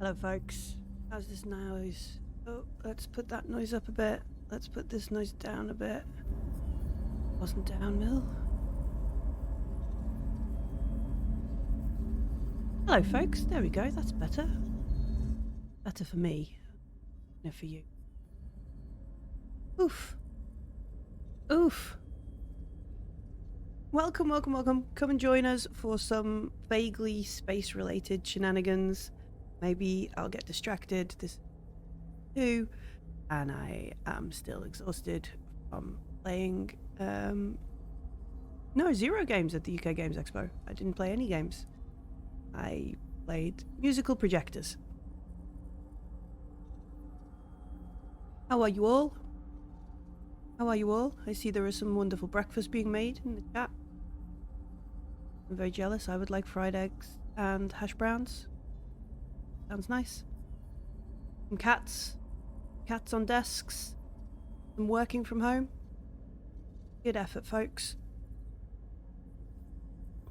Hello folks, how's this noise? Oh, let's put that noise up a bit. Let's put this noise down a bit. Wasn't down, Mill. Hello folks, there we go, that's better. Better for me, no for you. Oof. Oof. Welcome, welcome, welcome. Come and join us for some vaguely space-related shenanigans. Maybe I'll get distracted this too, and I am still exhausted from playing no, 0 games at the UK Games Expo. I didn't play any games. I played musical projectors. How are you all? How are you all? I see there is some wonderful breakfast being made in the chat. I'm very jealous. I would like fried eggs and hash browns. Sounds nice. Some cats. Cats on desks. Some working from home. Good effort, folks.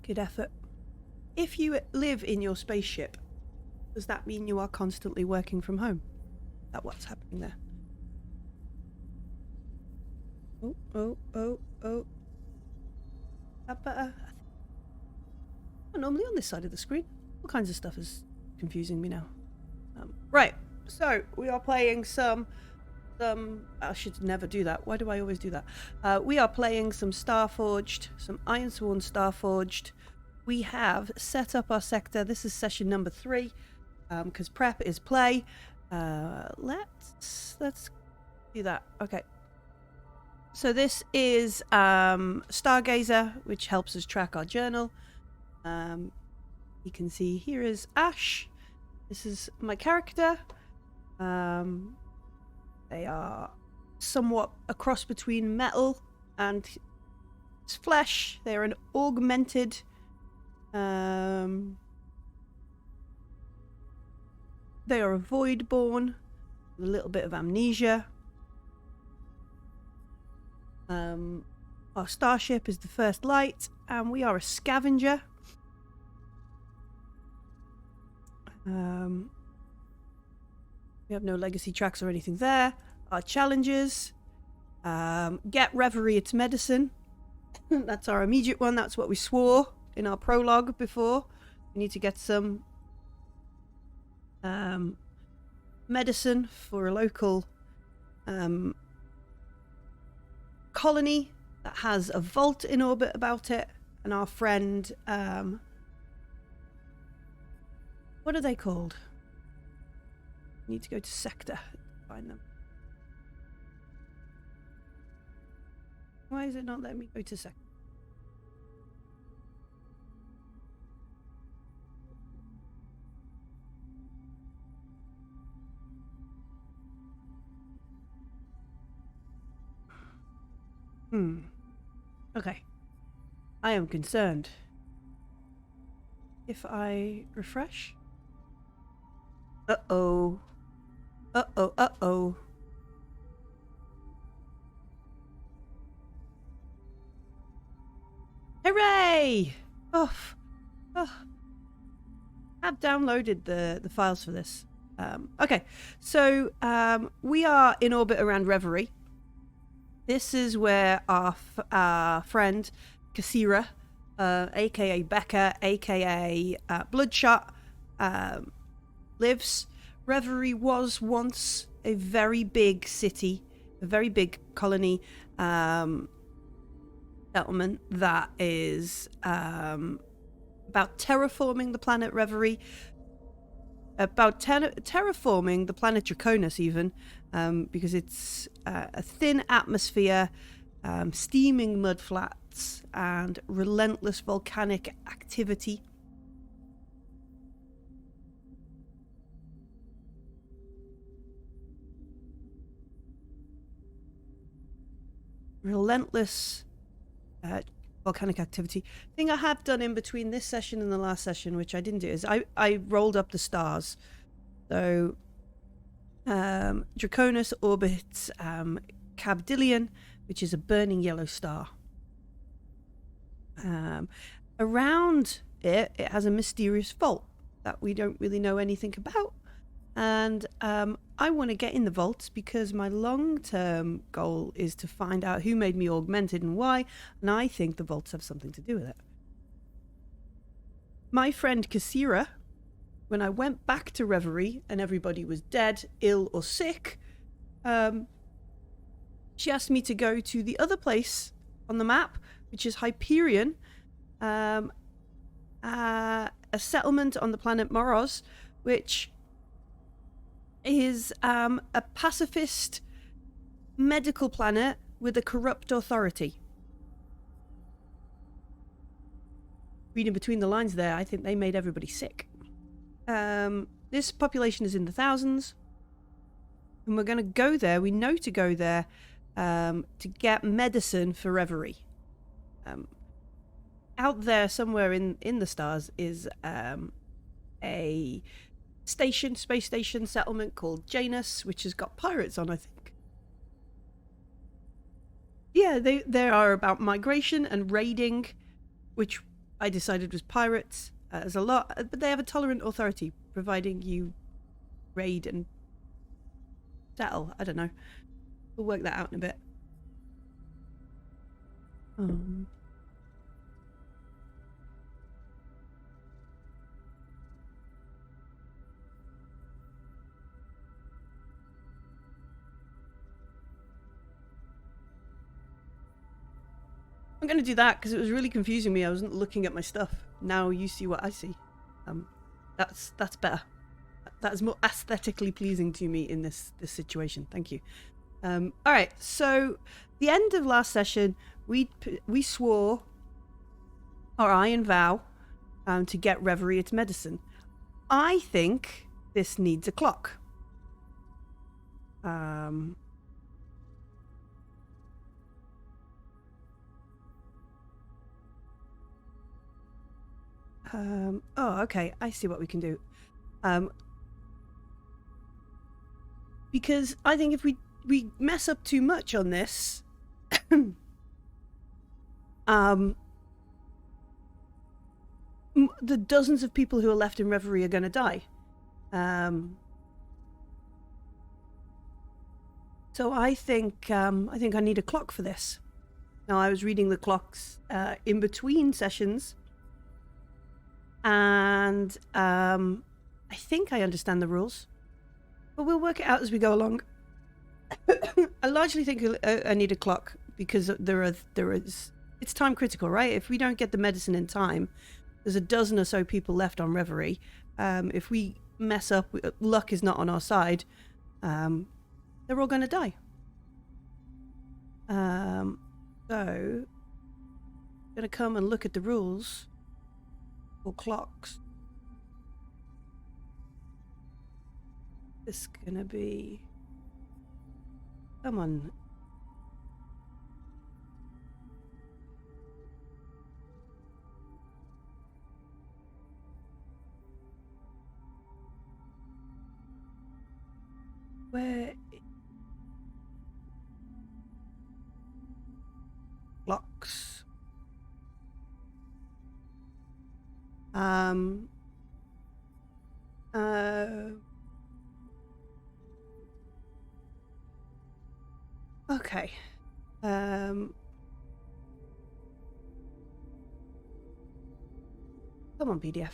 Good effort. If you live in your spaceship, does that mean you are constantly working from home? Is that what's happening there? Oh, oh, oh, oh. That better? I'm normally on this side of the screen. All kinds of stuff is confusing me now. Right, so we are playing some I should never do that. Why do I always do that? We are playing some Starforged, some Ironsworn Starforged. We have set up our sector. This is session number 3, because prep is play. Let's do that. Okay. So this is Stargazer, which helps us track our journal. You can see here is Ash. This is my character. They are somewhat a cross between metal and flesh. They are an augmented they are a voidborn with a little bit of amnesia. Our starship is the First Light, and we are a scavenger. We have no legacy tracks or anything there. Our challenges. Get Reverie its medicine. That's our immediate one. That's what we swore in our prologue before. We need to get some medicine for a local colony that has a vault in orbit about it. And our friend, what are they called? Need to go to sector to find them. Why is it not letting me go to sector? Okay. I am concerned. If I refresh? Uh-oh. Uh-oh, uh-oh. Hooray! Oh. I've downloaded the files for this. Okay, so we are in orbit around Reverie. This is where our friend Kasira, aka Becca, aka Bloodshot, lives. Reverie was once a very big city, a very big colony settlement that is about terraforming the planet Reverie, about terraforming the planet Draconis even, because it's a thin atmosphere, steaming mudflats, and relentless volcanic activity. Relentless volcanic activity. Thing I have done in between this session and the last session, which I didn't do, is I rolled up the stars. So Draconis orbits Cabdillion, which is a burning yellow star. Around it has a mysterious vault that we don't really know anything about. And I want to get in the vaults because my long-term goal is to find out who made me augmented and why, and I think the vaults have something to do with it. My friend Kassira, when I went back to Reverie and everybody was dead, ill, or sick, she asked me to go to the other place on the map, which is Hyperion, a settlement on the planet Moros, which is a pacifist medical planet with a corrupt authority. Reading between the lines there, I think they made everybody sick. This population is in the thousands, and we're going to go there. We know to go there to get medicine for Reverie. Out there somewhere in the stars is a space station settlement called Janus, which has got pirates on, I think. Yeah, they are about migration and raiding, which I decided was pirates. There's a lot, but they have a tolerant authority, providing you raid and settle. I don't know. We'll work that out in a bit. I'm going to do that because it was really confusing me. I wasn't looking at my stuff. Now you see what I see. That's better. That is more aesthetically pleasing to me in this situation. Thank you. All right. So the end of last session, we swore, or I and Vow, to get Reverie its medicine. I think this needs a clock. Oh, okay. I see what we can do. Because I think if we mess up too much on this, the dozens of people who are left in Reverie are going to die. So I think I need a clock for this. Now, I was reading the clocks in between sessions, and I think I understand the rules, but we'll work it out as we go along. I largely think I need a clock because there is it's time critical, right? If we don't get the medicine in time, there's a dozen or so people left on Reverie. If we mess up, luck is not on our side. They're all going to die. So, I'm going to come and look at the rules for clocks. This is going to be... Come on. Where... Clocks. Okay. Come on, PDF.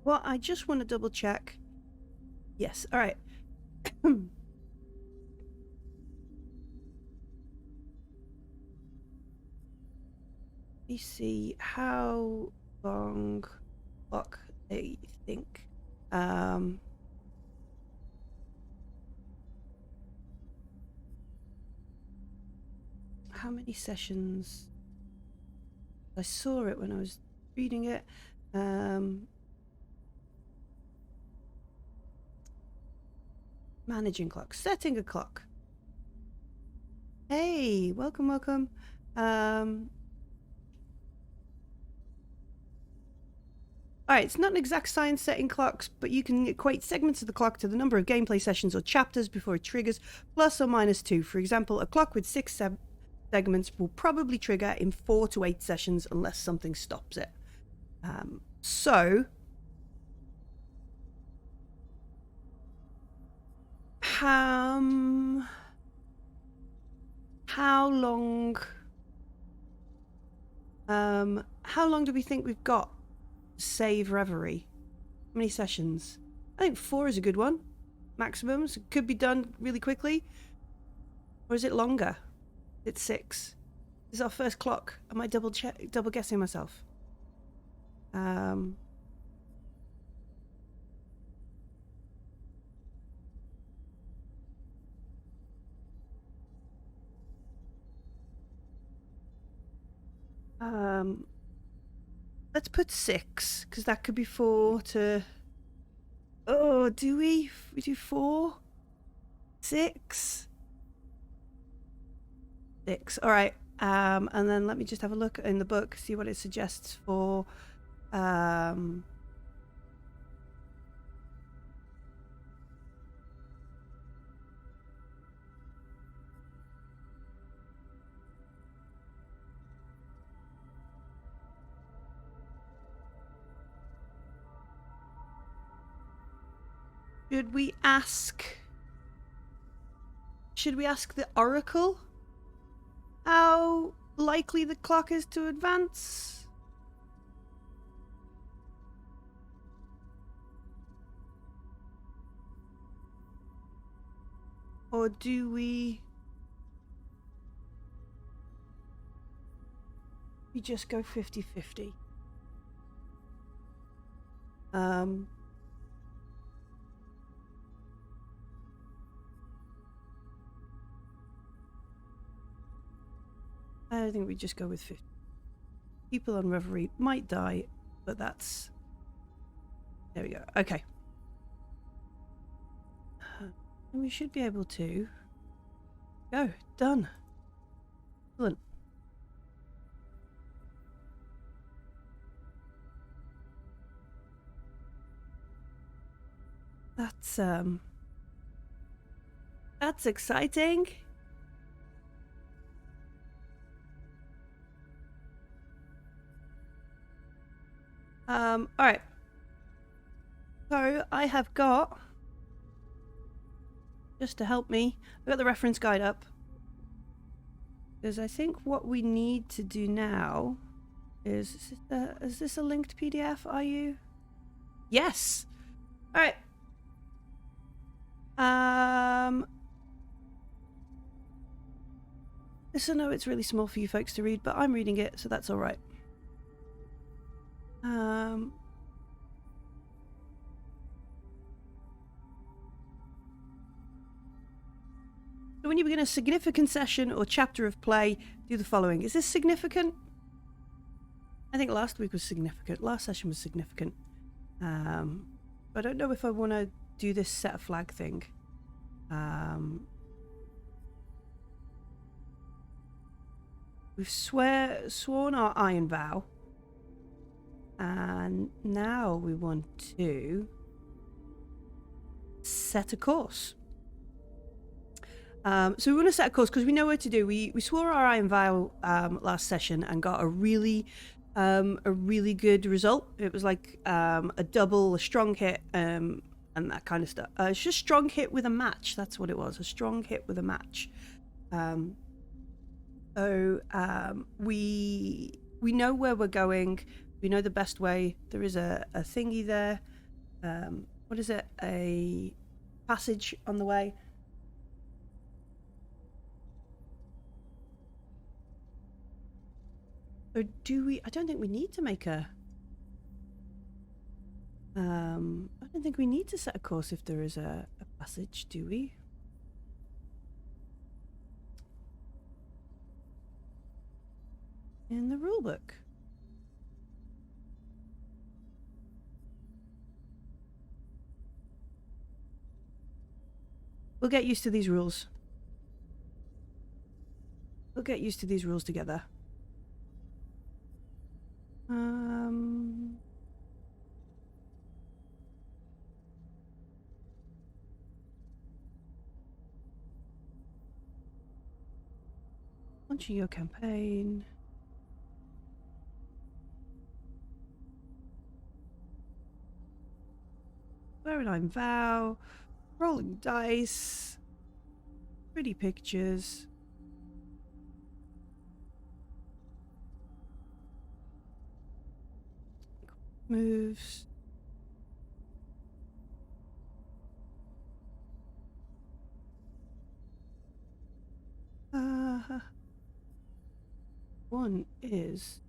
Well, I just want to double check. Yes, all right. You see how long clock they think. How many sessions? I saw it when I was reading it. Managing clock, setting a clock. Hey, welcome. Alright, it's not an exact science setting clocks, but you can equate segments of the clock to the number of gameplay sessions or chapters before it triggers, plus or minus 2. For example, a clock with 6 segments will probably trigger in 4 to 8 sessions unless something stops it. So, how long do we think we've got to save Reverie? How many sessions? I think 4 is a good one. Maximums. It could be done really quickly. Or is it longer? It's 6. This is our first clock. Am I double guessing myself? Let's put 6, because that could be 4 to... Oh, do we? We do 4? 6? 6. All right. And then let me just have a look in the book, see what it suggests for... Should we ask the Oracle how likely the clock is to advance? Or do we just go 50-50? I think we just go with 50. People on Reverie might die, but that's... There we go. Okay. And we should be able to... Go. Done. Excellent. That's exciting. All right. So I have got, just to help me, I've got the reference guide up. Because I think what we need to do now is this a linked PDF? Are you? Yes. All right. I know it's really small for you folks to read, but I'm reading it, so that's all right. So when you begin a significant session or chapter of play, do the following. Is this significant? I think last week was significant. Last session was significant. But I don't know if I want to do this set a flag thing. We've sworn our iron vow. And now we want to set a course. So we want to set a course because we know what to do. We swore our iron vow last session and got a really good result. It was like a double, a strong hit, and that kind of stuff. It's just strong hit with a match. That's what it was. A strong hit with a match. So we know where we're going. We know the best way. There is a thingy there. What is it? A passage on the way. Or do we? I don't think we need to make a... I don't think we need to set a course if there is a passage, do we? In the rulebook. We'll get used to these rules. We'll get used to these rules together. Launching your campaign. Paradigm vow. Rolling dice. Pretty pictures. Moves. One is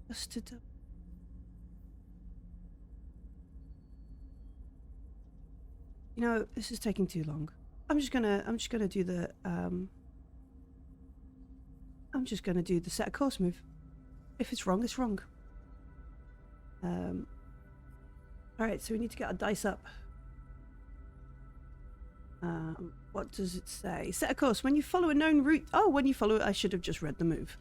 just to you know, this is taking too long. I'm just gonna do the set a course move. If it's wrong, it's wrong. Alright, so we need to get our dice up. What does it say? Set a course. When you follow a known route... Oh, when you follow... I should have just read the move.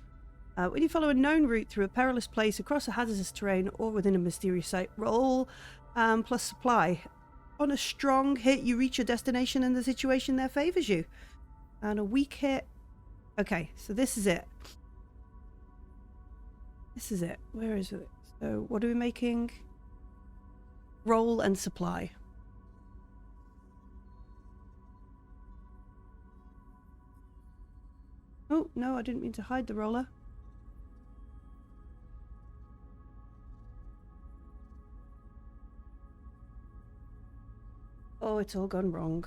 When you follow a known route through a perilous place, across a hazardous terrain, or within a mysterious site, roll plus supply. On a strong hit, you reach your destination and the situation there favours you. And a weak hit... Okay, so this is it. This is it. Where is it? So, what are we making? Roll and supply. Oh, no, I didn't mean to hide the roller. Oh, it's all gone wrong.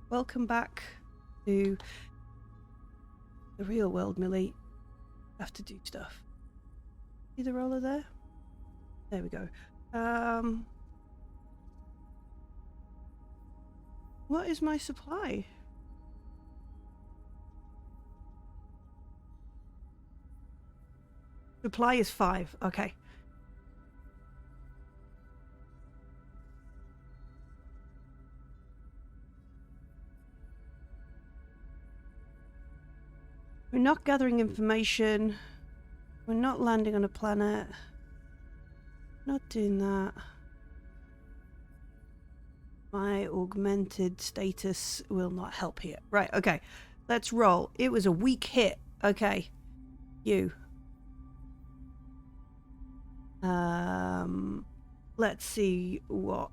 Welcome back to the real world, Millie. Have to do stuff. See the roller there? There we go. What is my supply? Supply is 5. Okay. We're not gathering information. We're not landing on a planet. Not doing that. My augmented status will not help here. Right, okay. Let's roll. It was a weak hit. Okay. You. Let's see what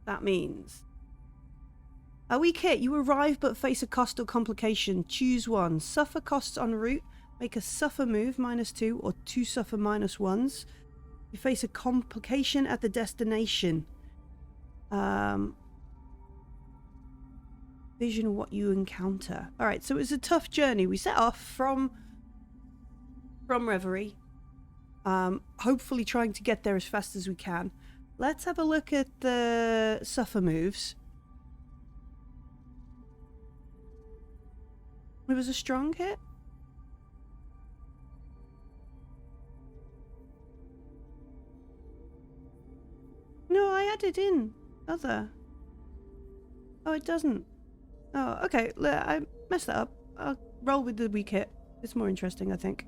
that means. A weak hit. You arrive but face a cost or complication. Choose one. Suffer costs en route. Make a suffer move -2 or 2 suffer -1s. You face a complication at the destination. Vision what you encounter. Alright, so it was a tough journey. We set off from Reverie. Hopefully trying to get there as fast as we can. Let's have a look at the suffer moves. It was a strong hit. No, I added in other. Oh, it doesn't. Oh, okay. I messed that up. I'll roll with the weak hit. It's more interesting, I think.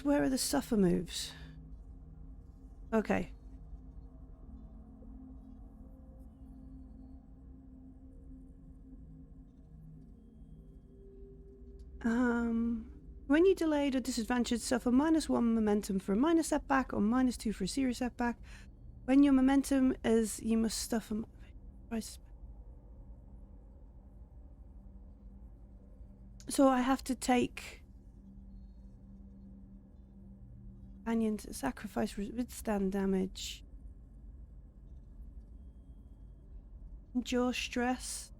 Where are the suffer moves? Okay. When you delayed or disadvantaged, suffer -1 momentum for a minor setback or -2 for a serious setback. When your momentum is, you must suffer. So I have to take companion to sacrifice, withstand damage, endure stress,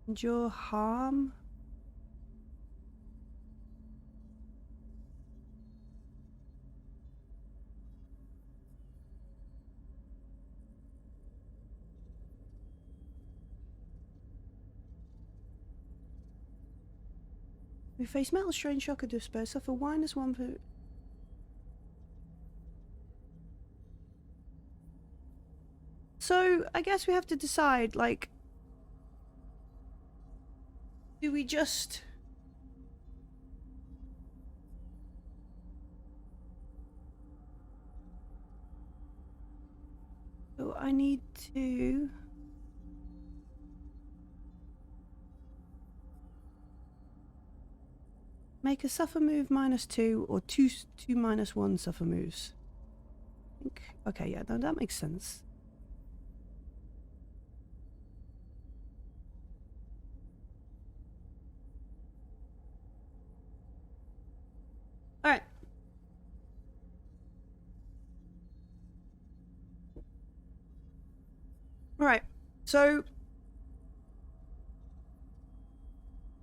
endure harm. We face metal strain, shock, or despair. Suffer -1 for. So I guess we have to decide, like, do we just I need to... make a suffer move -2 or two -1 suffer moves. I think, okay, yeah, no, that makes sense. All right. All right. So,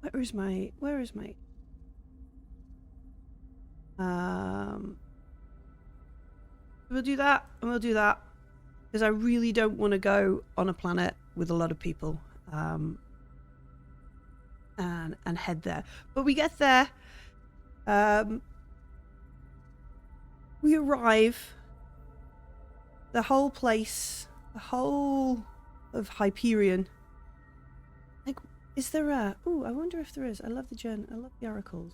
where is my? We'll do that, and we'll do that, because I really don't want to go on a planet with a lot of people, and head there. But we get there. We arrive. The whole place, the whole of Hyperion. Like, is there a... Ooh, I wonder if there is. I love the journal. I love the oracles.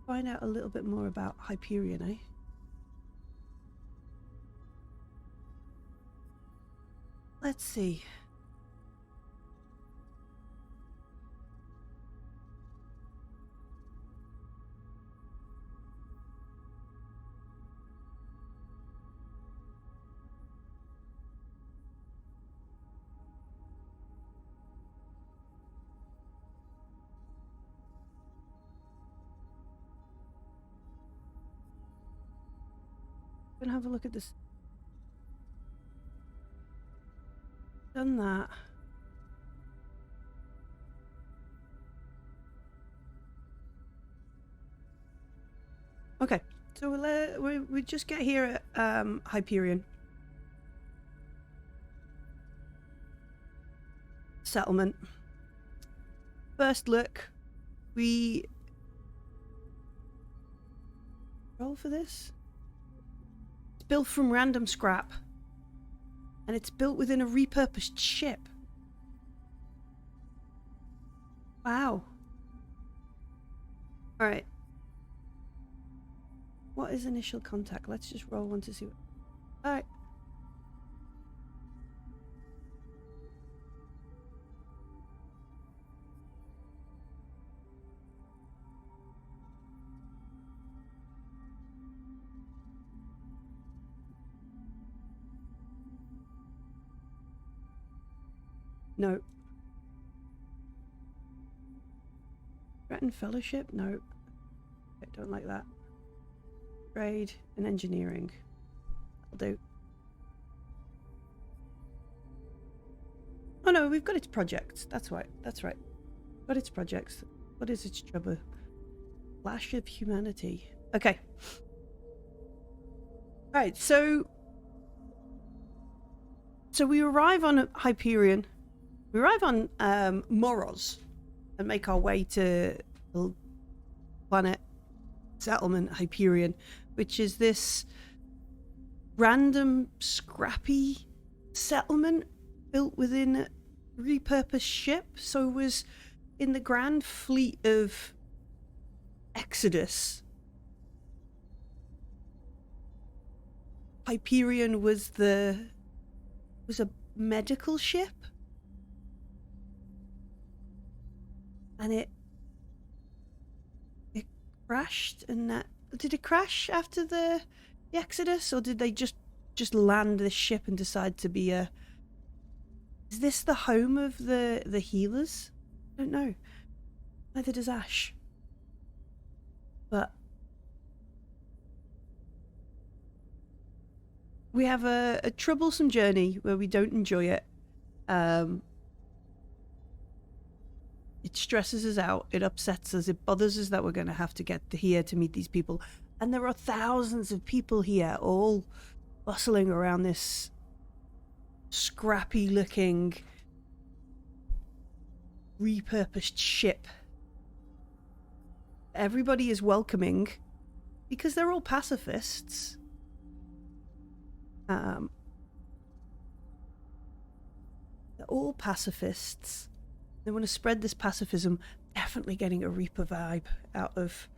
Find out a little bit more about Hyperion, eh? Let's see. Gonna have a look at this. Done that. Okay, so we just get here at Hyperion settlement. First look, we roll for this. It's built from random scrap, and it's built within a repurposed ship. Wow. All right. What is initial contact? Let's just roll one to see what... All right. No. Threaten fellowship? No. I don't like that. Trade and engineering. I'll do. Oh no, we've got its projects. That's right. That's right. Got its projects. What is its trouble? Flash of humanity. Okay. Right, so we arrive on Hyperion. We arrive on Moros and make our way to the planet settlement Hyperion, which is this random scrappy settlement built within a repurposed ship. So it was in the grand fleet of Exodus. Hyperion was a medical ship, and it crashed. And that, did it crash after the Exodus, or did they just land this ship and decide to be a... Is this the home of the healers? I don't know. Neither does Ash. But we have a troublesome journey where we don't enjoy it. It stresses us out. It upsets us. It bothers us that we're going to have to get here to meet these people. And there are thousands of people here, all bustling around this scrappy-looking, repurposed ship. Everybody is welcoming because they're all pacifists. They're all pacifists. They want to spread this pacifism. Definitely getting a Reaper vibe out of,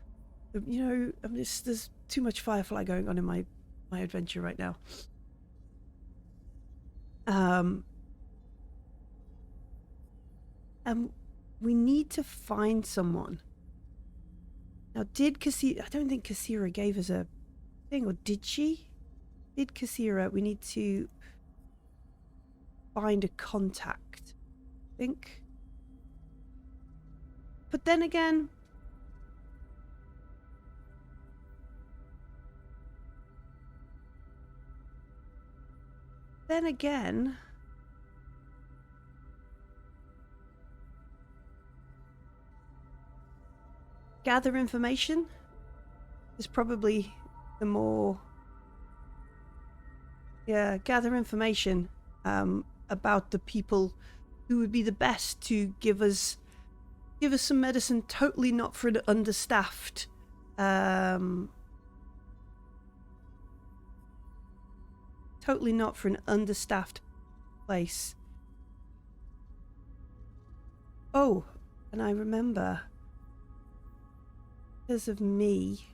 you know, I mean, there's too much Firefly going on in my adventure right now. And we need to find someone. Now, did Kasira... I don't think Kasira gave us a thing, or did she? Did Kasira... We need to find a contact, I think. But then again... gather information is probably the more... Yeah, gather information about the people who would be the best to give us some medicine, totally not for an understaffed totally not for an understaffed place. Oh, and I remember, because of me,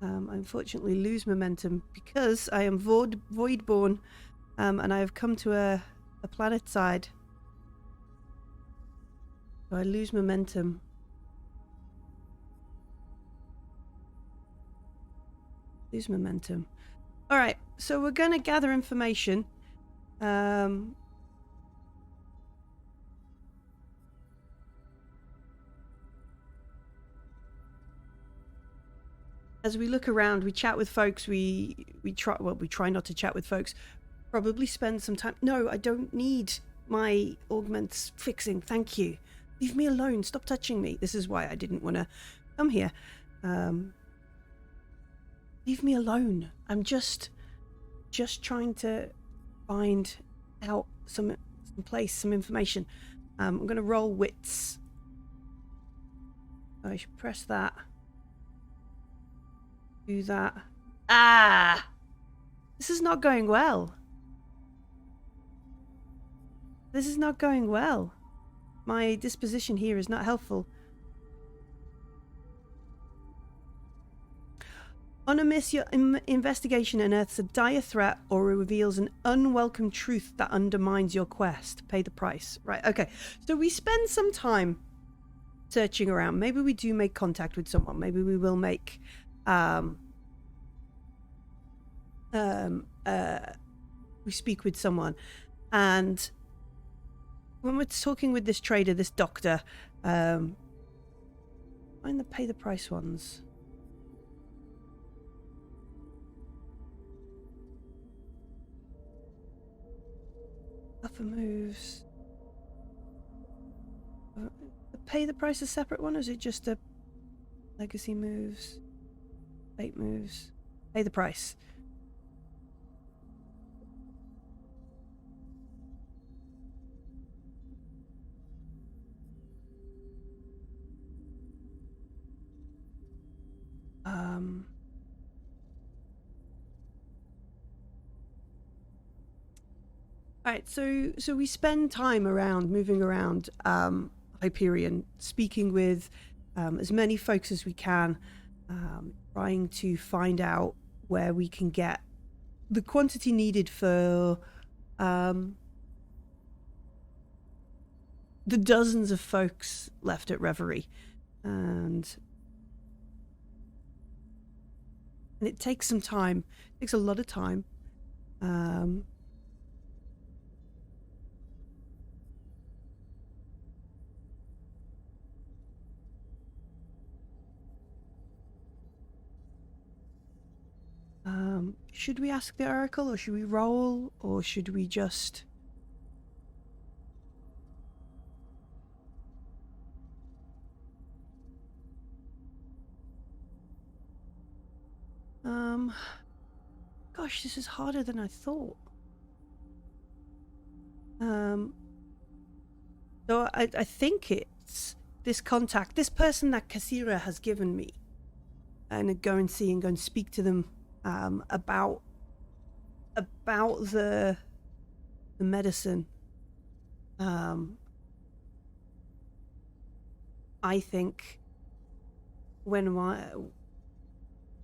I unfortunately lose momentum because I am voidborn, and I have come to a planet side. So I lose momentum. Lose momentum. All right, so we're going to gather information. As we look around, we chat with folks. We try not to chat with folks. Probably spend some time. No, I don't need my augments fixing. Thank you. Leave me alone. Stop touching me. This is why I didn't want to come here. Leave me alone. I'm just trying to find out some information. I'm going to roll wits. I should press that. Do that. Ah! This is not going well. This is not going well. My disposition here is not helpful. On a miss, your investigation unearths a dire threat or reveals an unwelcome truth that undermines your quest. Pay the price. Right, okay. So we spend some time searching around. Maybe we do make contact with someone. Maybe we will make... we speak with someone. And when we're talking with this trader, this doctor, find the pay the price ones. Upper moves. The pay the price a separate one, or is it just a legacy moves? Fate moves. Pay the price. Alright, so we spend time moving around Hyperion, speaking with as many folks as we can, trying to find out where we can get the quantity needed for the dozens of folks left at Reverie. And it takes some time. It takes a lot of time. Should we ask the Oracle, or should we roll, or should we just... Gosh, this is harder than I thought. So I think it's this contact, this person that Kasira has given me, and go and see and go and speak to them about the medicine. I think when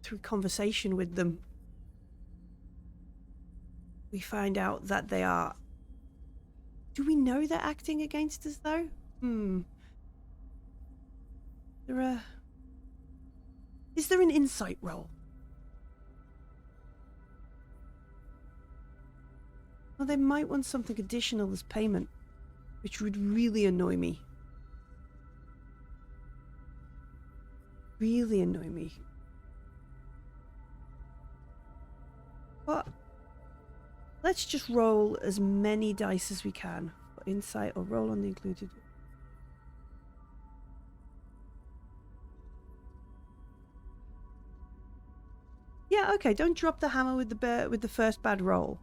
through conversation with them, we find out that they are... Do we know they're acting against us, though? Is there an insight roll? Well, they might want something additional as payment, which would really annoy me. Really annoy me. But let's just roll as many dice as we can for insight, or roll on the included. Yeah, okay. Don't drop the hammer with the first bad roll.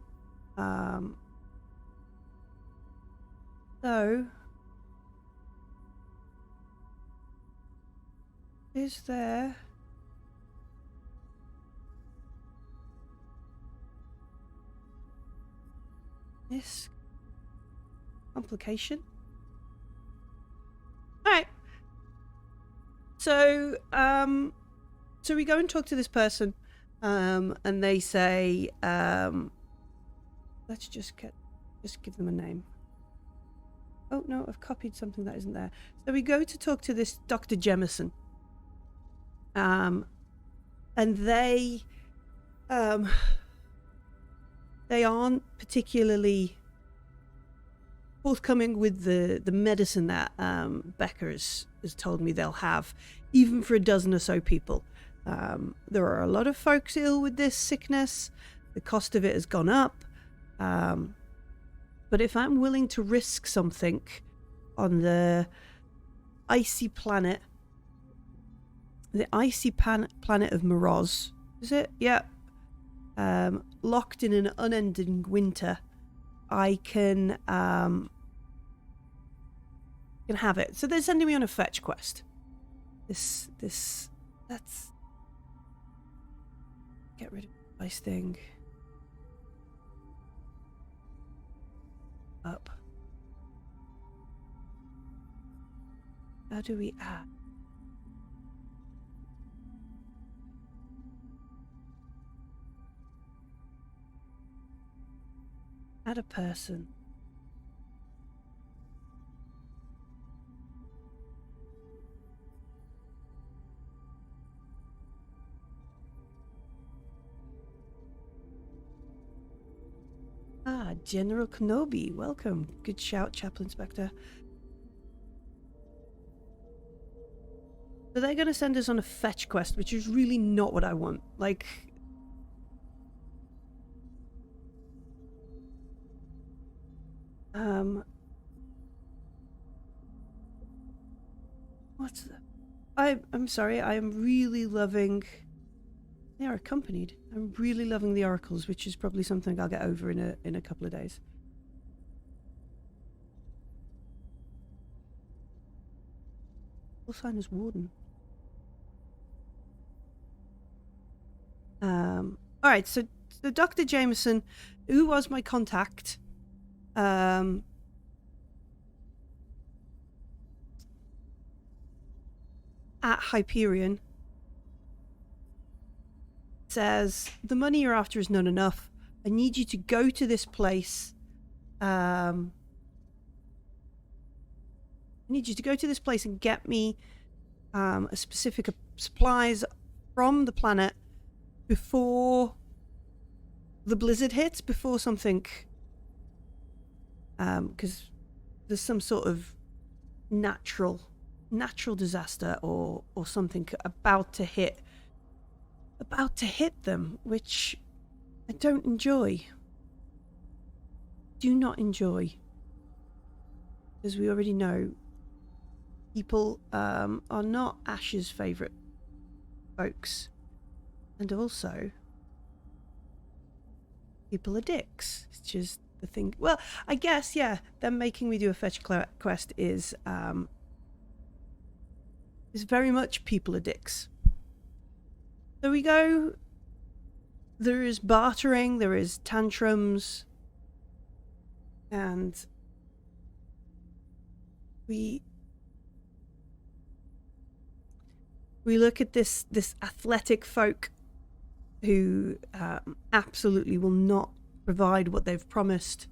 So, is there... this complication? Alright. So we go and talk to this person, and they say, let's just give them a name. Oh no, I've copied something that isn't there. So we go to talk to this Dr. Jemison. And they aren't particularly forthcoming with the medicine that Becca has told me they'll have, even for a dozen or so people. There are a lot of folks ill with this sickness. The cost of it has gone up. But if I'm willing to risk something on the icy planet, planet of Moroz, is it? Yeah. Locked in an unending winter, I can have it. So they're sending me on a fetch quest. That's get rid of the ice thing. Up. How do we add? Add a person. General Kenobi, welcome. Good shout, Chaplain Inspector. So they're going to send us on a fetch quest, which is really not what I want. Like... what's that? I'm sorry, I am really loving... They are accompanied. I'm really loving the oracles, which is probably something I'll get over in a couple of days. We'll sign as warden. Alright, so Dr. Jameson, who was my contact, at Hyperion, says, the money you're after is not enough. I need you to go to this place. I need you to go to this place and get me a specific supplies from the planet before the blizzard hits, before something... because there's some sort of natural disaster or something about to hit them, which I don't enjoy. Do not enjoy. As we already know, people are not Ash's favourite folks. And also, people are dicks. It's just the thing. Well, I guess, yeah, them making me do a fetch quest is very much people are dicks. So we go, there is bartering, there is tantrums, and we We look at this athletic folk who absolutely will not provide what they've promised.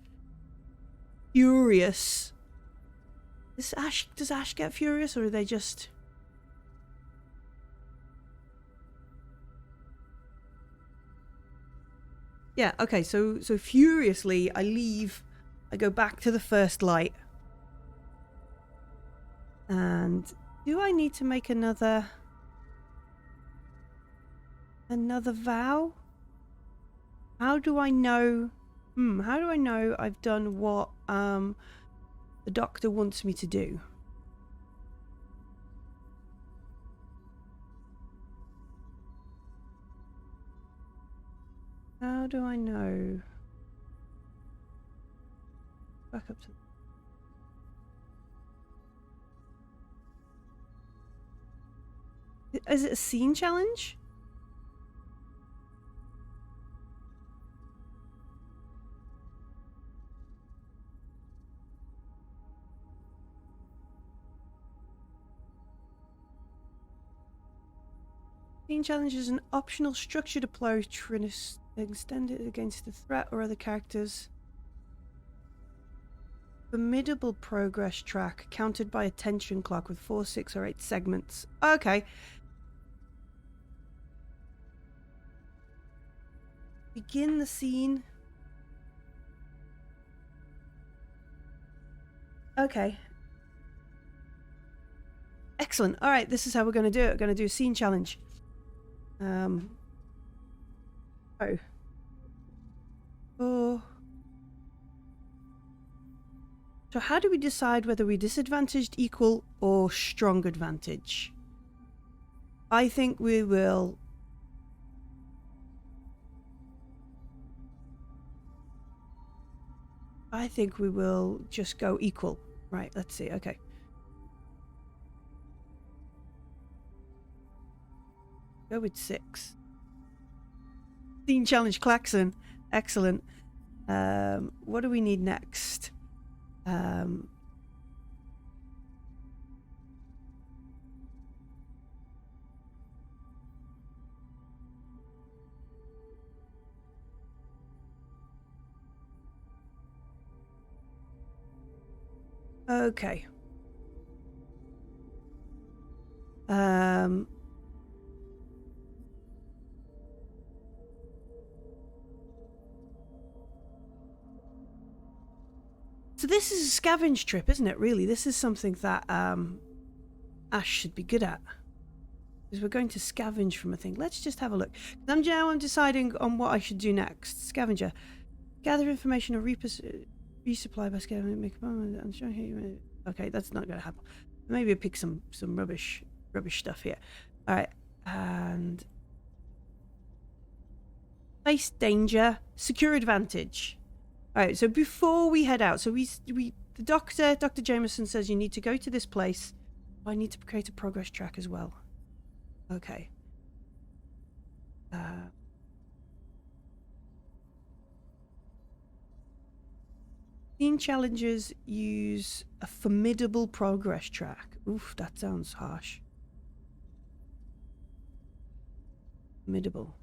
Furious. Does Ash get furious, or are they just... Yeah, okay, so furiously I leave. I go back to the first light. And do I need to make another vow? How do I know? How do I know I've done what the doctor wants me to do? How do I know? Back up to... Is it a scene challenge? Scene challenge is an optional structured approach for an extended against the threat or other characters. Formidable progress track counted by a tension clock with 4, 6, or 8 segments. Okay. Begin the scene. Okay. Excellent. All right, this is how we're going to do it. We're going to do a scene challenge. So how do we decide whether we disadvantaged, equal, or strong advantage? I think we will... just go equal. Right, let's see. Okay. Go with 6. Scene challenge klaxon. Excellent. What do we need next? Okay. So this is a scavenge trip, isn't it, really? This is something that Ash should be good at. Because we're going to scavenge from a thing. Let's just have a look. I'm deciding on what I should do next. Scavenger. Gather information or resupply by scavenging. Make a moment. I'm showing you. Okay, that's not going to happen. Maybe I'll pick some rubbish stuff here. Alright. And... face danger. Secure advantage. Alright, so before we head out, so the Dr. Jameson says you need to go to this place. I need to create a progress track as well. Okay. Scene challenges use a formidable progress track. Oof, that sounds harsh. Formidable.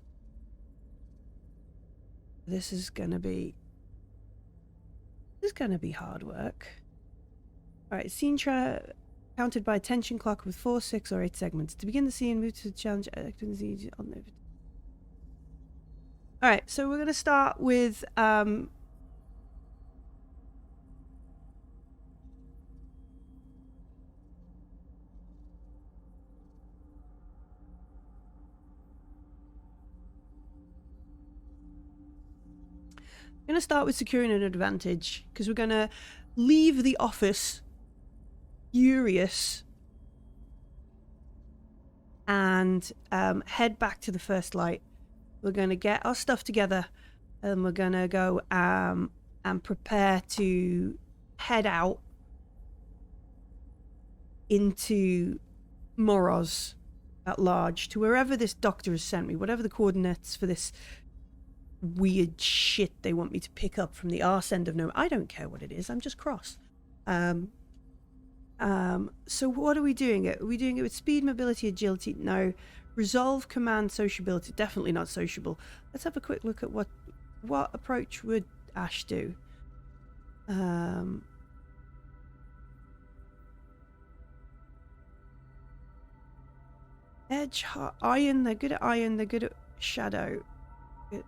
This is gonna be hard work. Alright, scene counted by a tension clock with 4, 6, or 8 segments. To begin the scene, move to the challenge. Alright, so we're going to start with... I'm going to start with securing an advantage, because we're going to leave the office furious and head back to the first light. We're going to get our stuff together and we're going to go and prepare to head out into Moros at large, to wherever this doctor has sent me, whatever the coordinates for this weird shit they want me to pick up from the arse end of nowhere. I don't care what it is, I'm just cross. So what are we doing it? Are we doing it with speed, mobility, agility? No. Resolve, command, sociability. Definitely not sociable. Let's have a quick look at what approach would Ash do. Edge, iron. They're good at iron. They're good at shadow. Good.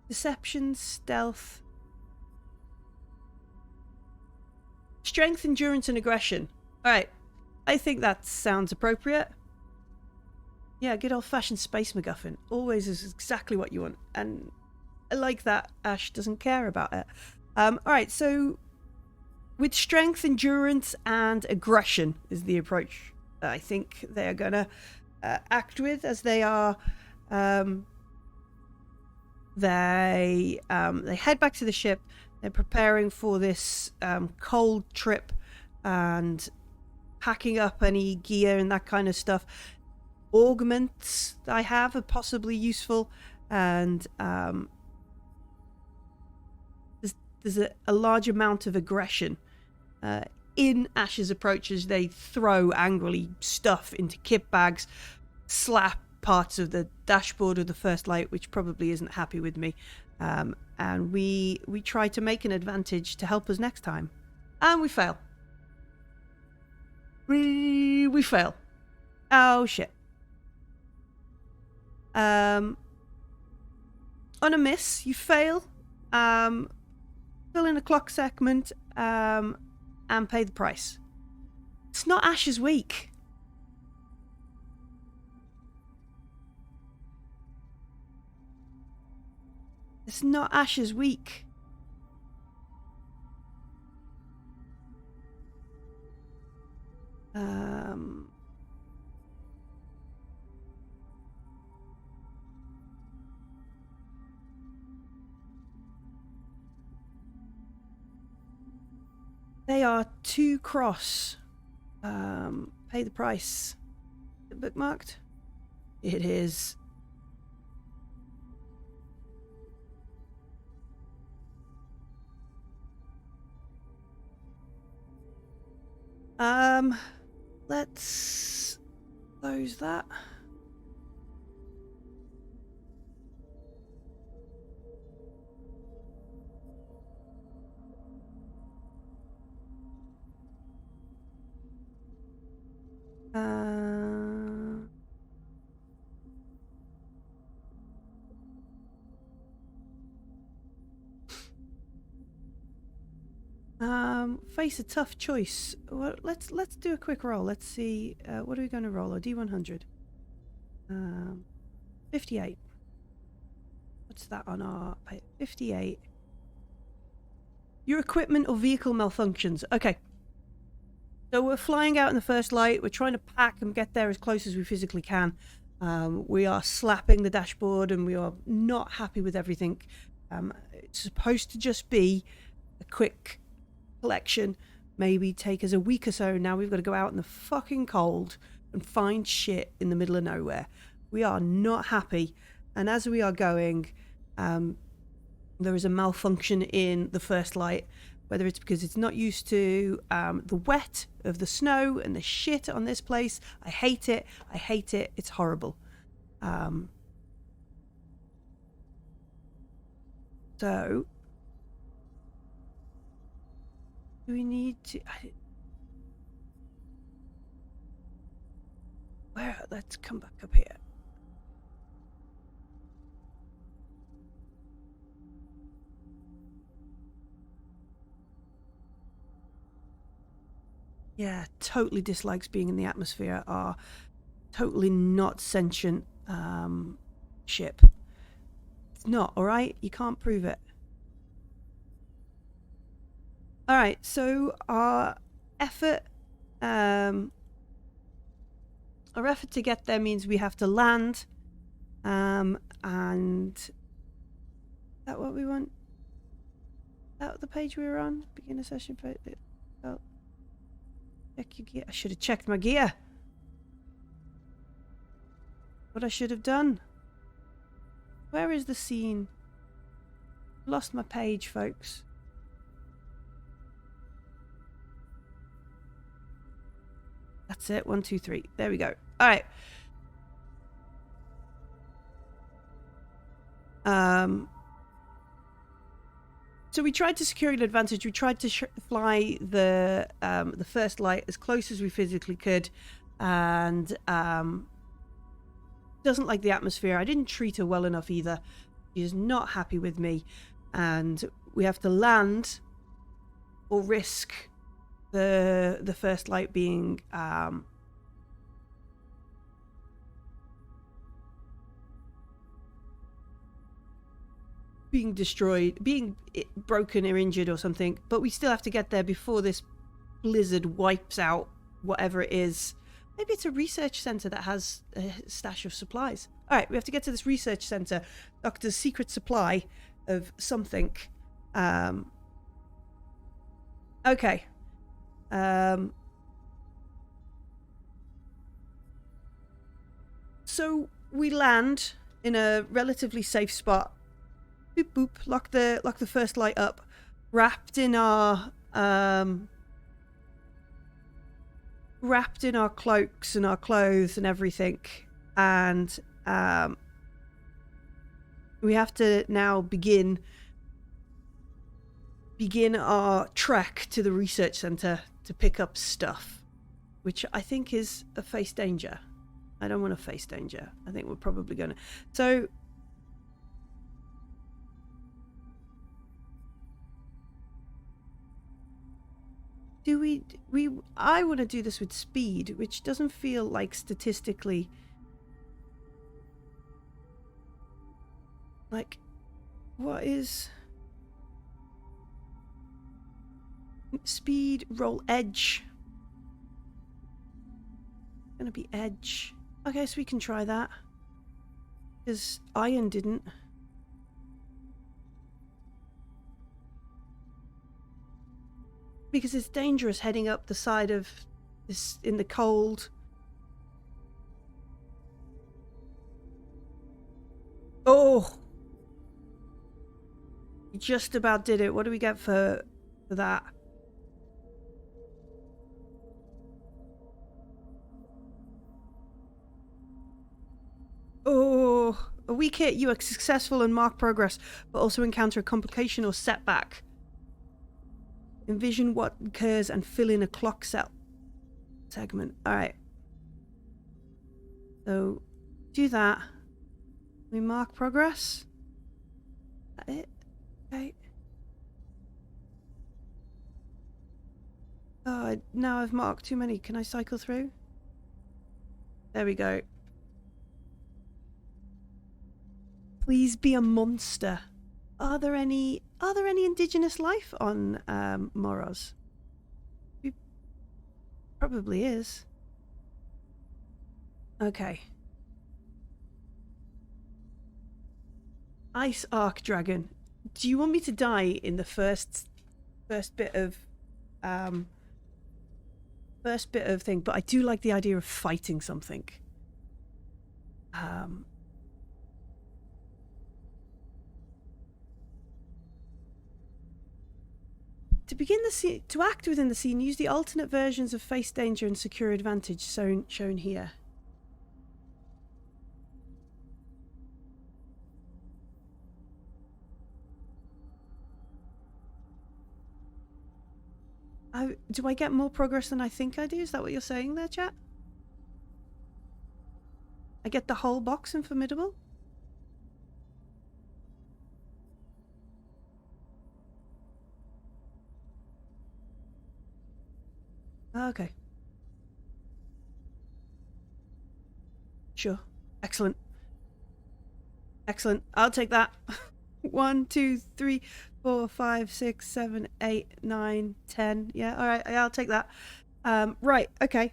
Deception, stealth, strength, endurance, and aggression. All right, I think that sounds appropriate. Yeah, good old-fashioned space MacGuffin. Always is exactly what you want, and I like that Ash doesn't care about it. All right, so with strength, endurance, and aggression is the approach that I think they are gonna act with, as they are. They head back to the ship. They're preparing for this cold trip and packing up any gear and that kind of stuff. Augments that I have are possibly useful, and there's a large amount of aggression in Ash's approach as they throw angrily stuff into kit bags, slap parts of the dashboard of the First Light, which probably isn't happy with me, and we try to make an advantage to help us next time, and we fail. We fail. Oh shit. On a miss, you fail. Fill in a clock segment, and pay the price. It's not Ash's week. It's not Ash's week. They are too cross. Pay the price. Is it bookmarked? It is. Let's close that. Face a tough choice. Well, let's do a quick roll. Let's see. What are we going to roll? A D100. 58. What's that on our 58? Your equipment or vehicle malfunctions. Okay. So we're flying out in the First Light. We're trying to pack and get there as close as we physically can. We are slapping the dashboard and we are not happy with everything. It's supposed to just be a quick collection, maybe take us a week or so. Now we've got to go out in the fucking cold and find shit in the middle of nowhere. We are not happy, and as we are going, there is a malfunction in the First Light, whether it's because it's not used to the wet of the snow and the shit on this place. I hate it. It's horrible. So do we need to... Let's come back up here. Yeah, totally dislikes being in the atmosphere. Are totally not sentient ship. It's not, alright? You can't prove it. Alright, so our effort to get there means we have to land, and is that what we want? Is that the page we were on? Beginner session page. Oh. Check your gear. I should have checked my gear. What I should have done. Where is the scene? Lost my page, folks. That's it. 1, 2, 3. There we go. All right. So we tried to secure an advantage. We tried to fly the first light as close as we physically could, and doesn't like the atmosphere. I didn't treat her well enough either. She is not happy with me, and we have to land or risk the first light being destroyed, being broken or injured or something, but we still have to get there before this blizzard wipes out whatever it is. Maybe it's a research center that has a stash of supplies. All right, we have to get to this research center, Doctor's secret supply of something. Okay. So we land in a relatively safe spot. Boop boop. Lock the first light up. Wrapped in our cloaks and our clothes and everything, and we have to now begin our trek to the research center to pick up stuff, which I think is a face danger. I don't want to face danger. I think we're probably gonna. So I want to do this with speed, which doesn't feel like statistically like what is speed, roll, edge. Gonna be edge. Okay, so we can try that, because iron didn't. Because it's dangerous heading up the side of this in the cold. Oh! You just about did it. What do we get for that? Oh! A weak hit, you are successful and mark progress, but also encounter a complication or setback. Envision what occurs and fill in a clock cell segment. Alright. So, do that. We mark progress. Is that it? Okay. Oh, now I've marked too many. Can I cycle through? There we go. Please be a monster. Are there any indigenous life on Moros? Probably is. Okay. Ice Arc Dragon. Do you want me to die in the first bit of thing? But I do like the idea of fighting something. To begin the scene, to act within the scene, use the alternate versions of face danger and secure advantage shown here. Do I get more progress than I think I do? Is that what you're saying there, chat? I get the whole box in Formidable? Okay. Sure. Excellent. Excellent. I'll take that. 1, 2, 3, 4, 5, 6, 7, 8, 9, 10. Yeah, alright, I'll take that. Right, okay.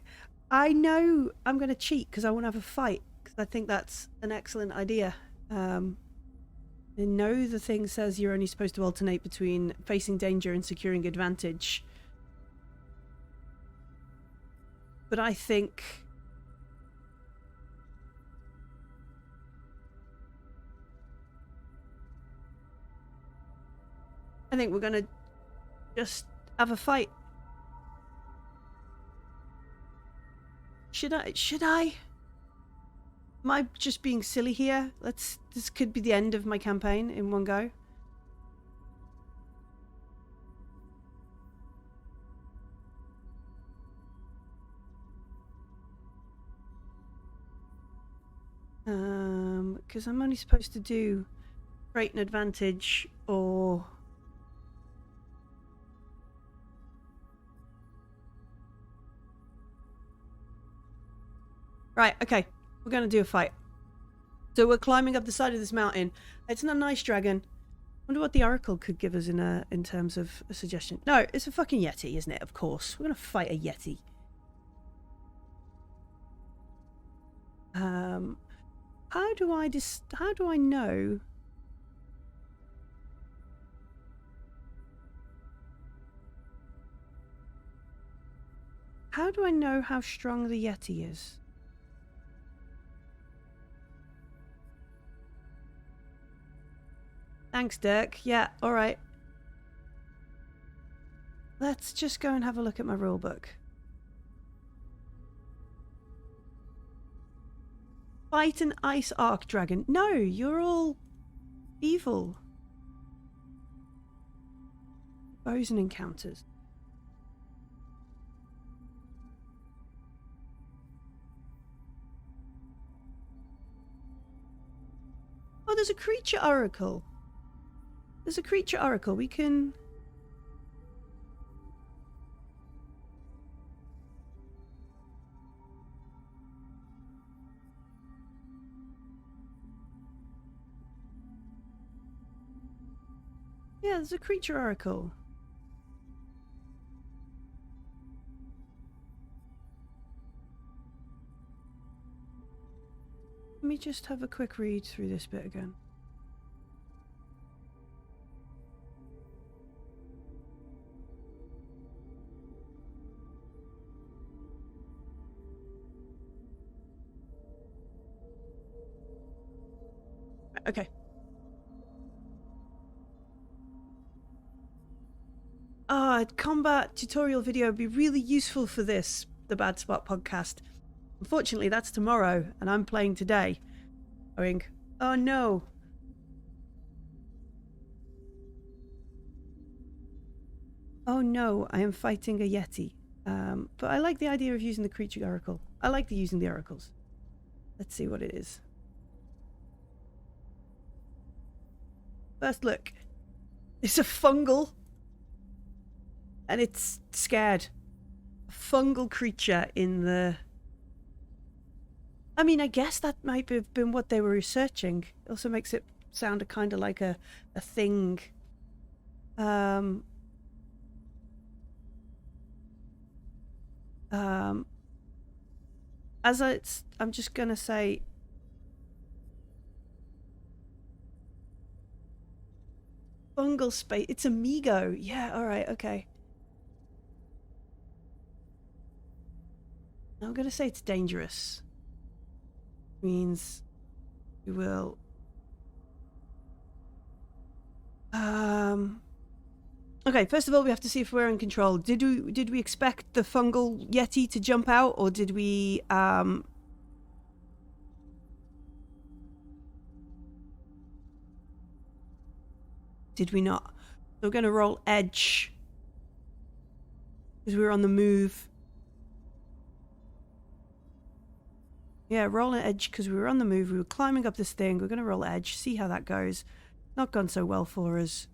I know I'm going to cheat because I want to have a fight, because I think that's an excellent idea. I know the thing says you're only supposed to alternate between facing danger and securing advantage. But I think... I think we're gonna just have a fight. Should I? Am I just being silly here? This could be the end of my campaign in one go. Because I'm only supposed to do create an advantage or... Right, okay. We're going to do a fight. So we're climbing up the side of this mountain. It's not a nice dragon. I wonder what the Oracle could give us in terms of a suggestion. No, it's a fucking Yeti, isn't it? Of course. We're going to fight a Yeti. How do I know? How do I know how strong the Yeti is? Thanks, Dirk. Yeah, alright. Let's just go and have a look at my rulebook. Fight an ice arc dragon. No, you're all evil. Bows and encounters. Oh, there's a creature oracle. There's a creature oracle. We can... Yeah, there's a creature oracle. Let me just have a quick read through this bit again. Okay. Combat tutorial video would be really useful for this, the Bad Spot podcast. Unfortunately, that's tomorrow, and I'm playing today. Going, oh no. Oh no, I am fighting a Yeti. But I like the idea of using the creature oracle. I like using the oracles. Let's see what it is. First look. It's a fungal. And it's scared. A fungal creature in the... I mean, I guess that might have been what they were researching. It also makes it sound kind of like a thing. As I'm just gonna say... Fungal space. It's amigo. Yeah, alright, okay. I'm gonna say it's dangerous. Means we will... Okay, first of all, we have to see if we're in control. Did we expect the fungal Yeti to jump out, or did we... Did we not? So we're going to roll edge. Because we were on the move. Yeah, roll an edge because we were on the move. We were climbing up this thing. We're going to roll edge. See how that goes. Not gone so well for us.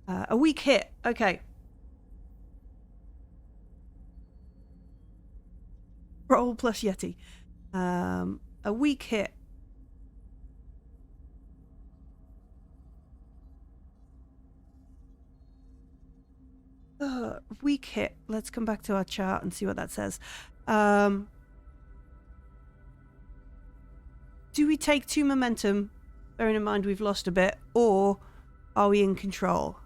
A weak hit. Okay. Roll plus Yeti. A weak hit. Weak hit. Let's come back to our chart and see what that says. Do we take 2 momentum, bearing in mind we've lost a bit, or are we in control?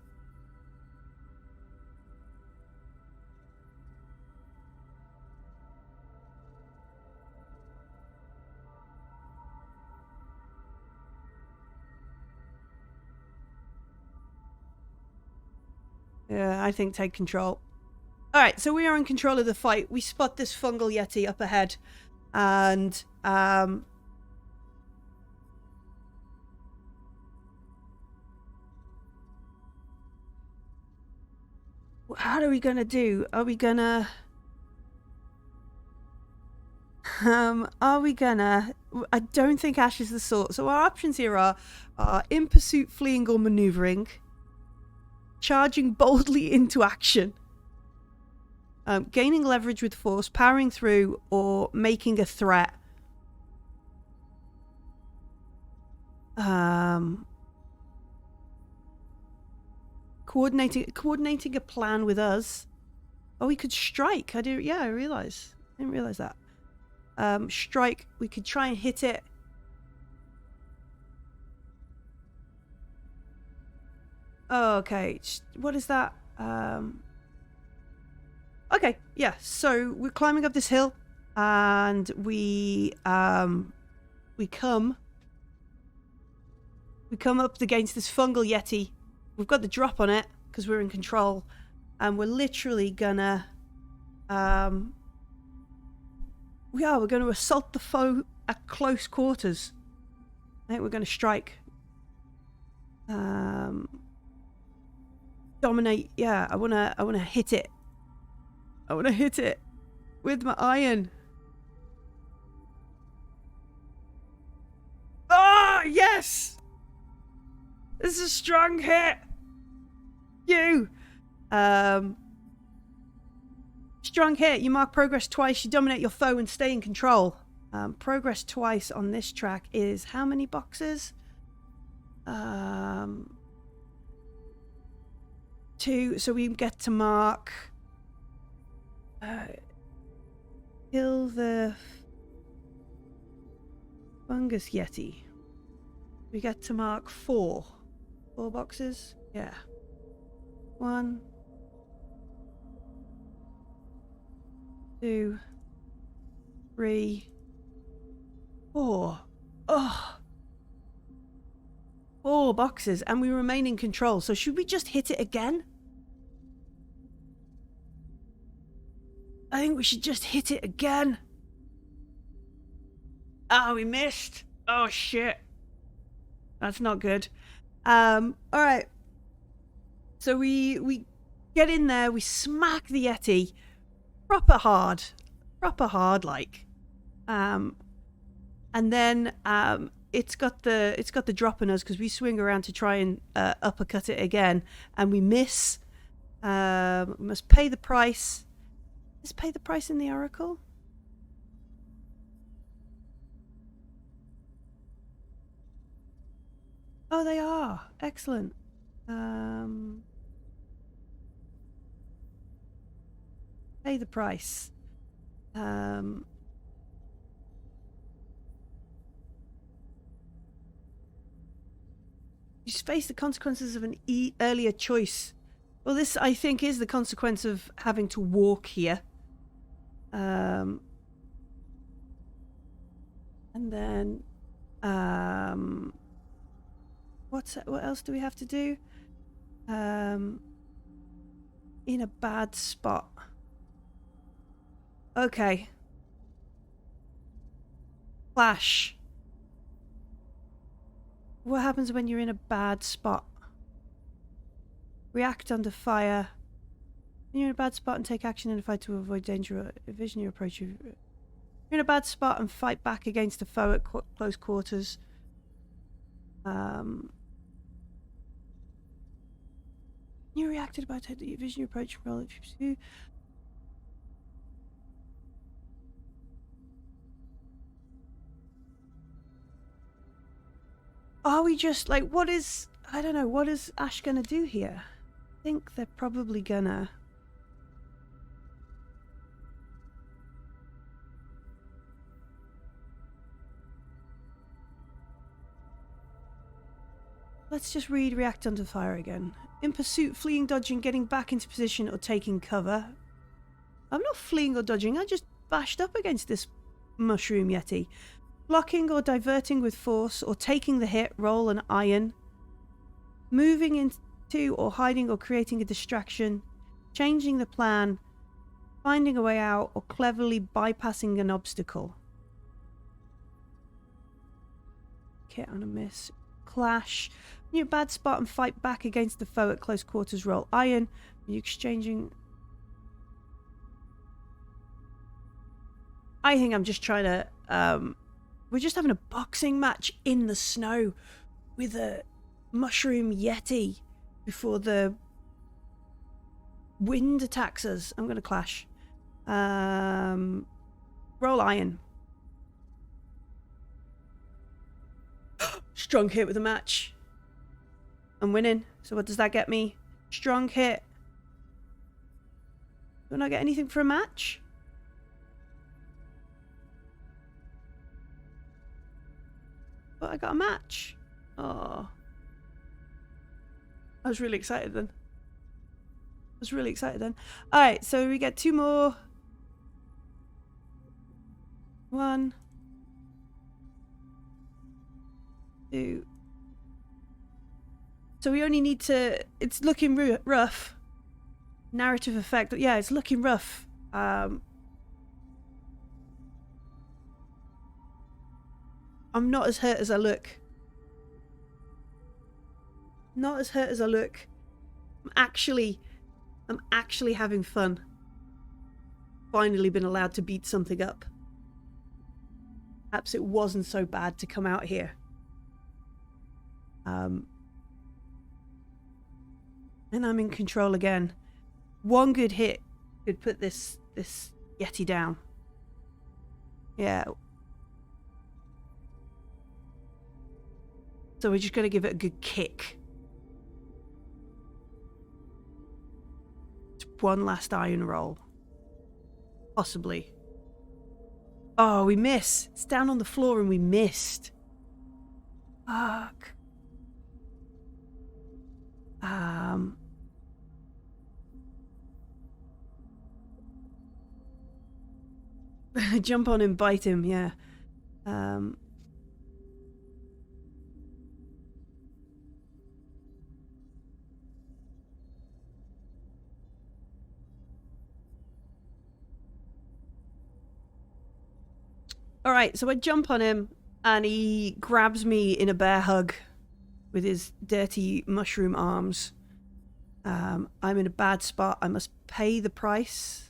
Yeah, I think take control. Alright, so we are in control of the fight. We spot this fungal yeti up ahead. And, how are we gonna do? Are we gonna... I don't think Ash is the sort. So our options here are in pursuit, fleeing, or maneuvering. Charging boldly into action. Gaining leverage with force, powering through, or making a threat. Coordinating a plan with us. Oh, we could strike. I didn't realize that. Strike. We could try and hit it. Oh, okay. What is that? Okay, yeah. So we're climbing up this hill, and we come up against this fungal yeti. We've got the drop on it because we're in control, and we're literally gonna we're going to assault the foe at close quarters. I think we're going to strike. Dominate. Yeah, I want to hit it. I want to hit it with my iron. Oh, yes! This is a strong hit. You. Strong hit. You mark progress twice. You dominate your foe and stay in control. Progress twice on this track is how many boxes? 2. So we get to mark... kill the fungus yeti. We get to mark 4. 4 boxes? Yeah. 1, 2, 3, 4. Oh. 4 boxes, and we remain in control. So should we just hit it again? I think we should just hit it again. Oh, we missed. Oh, shit. That's not good. Alright. So we get in there, we smack the yeti. Proper hard like. And then it's got the drop on us because we swing around to try and uppercut it again, and we miss. We must pay the price. Let's pay the price in the Oracle. Oh, they are. Excellent. Pay the price. You face the consequences of an earlier choice. Well, this, I think, is the consequence of having to walk here. And then, what else do we have to do? In a bad spot. Okay. Flash. What happens when you're in a bad spot? React under fire. When you're in a bad spot and take action in a fight to avoid danger or evasion your approach. You're in a bad spot and fight back against a foe at close quarters. You reacted by the evasion your approach. Roll it. Are we just like, what is, I don't know, what is Ash gonna do here? I think they're probably gonna... Let's just read react under fire again. In pursuit, fleeing, dodging, getting back into position, or taking cover. I'm not fleeing or dodging, I just bashed up against this mushroom yeti. Blocking or diverting with force, or taking the hit, roll an iron. Moving into 2, or hiding or creating a distraction, changing the plan, finding a way out, or cleverly bypassing an obstacle. Hit on a miss. Clash. When you're a bad spot and fight back against the foe at close quarters, roll iron. When you're exchanging... I think I'm just trying to... we're just having a boxing match in the snow with a mushroom yeti before the wind attacks us. I'm going to clash. Roll iron. Strong hit with a match. I'm winning. So what does that get me? Strong hit. Don't I get anything for a match? But I got a match. Oh. I was really excited then. Alright, so we get 2 more. 1. 2. So we only need to... It's looking rough. Narrative effect. Yeah, it's looking rough. I'm not as hurt as I look. I'm actually having fun. Finally been allowed to beat something up. Perhaps it wasn't so bad to come out here. And I'm in control again. One good hit could put this yeti down. Yeah. So we're just going to give it a good kick. It's one last iron roll. Possibly. Oh, we miss. It's down on the floor and we missed. Fuck. Jump on him, bite him, yeah. Alright, so I jump on him and he grabs me in a bear hug with his dirty mushroom arms. I'm in a bad spot. I must pay the price.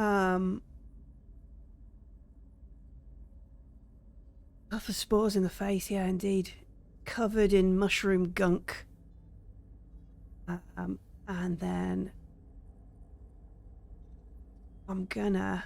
Oh, for spores in the face, yeah, indeed. Covered in mushroom gunk. And then I'm gonna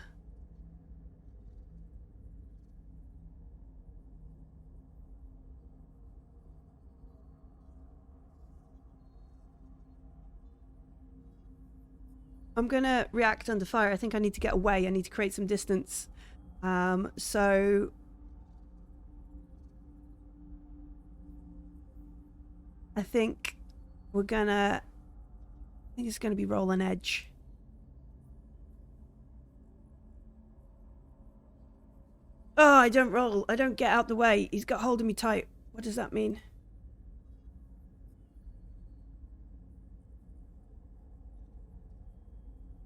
react under fire. I think I need to get away. I need to create some distance. So I think it's gonna be roll an edge. Oh, I don't roll. I don't get out the way. He's got hold of me tight. What does that mean?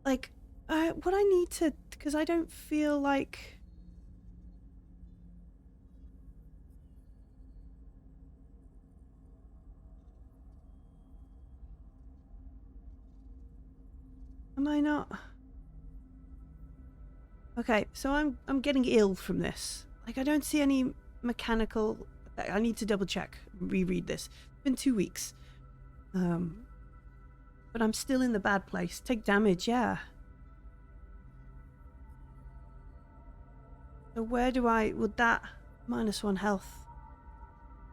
Like, what I need to... Because I don't feel like... Am I not? Okay, so I'm getting ill from this. Like, I don't see any mechanical... I need to double check, reread this. It's been 2 weeks. But I'm still in the bad place. Take damage, yeah. So where do I... Would that... -1 health.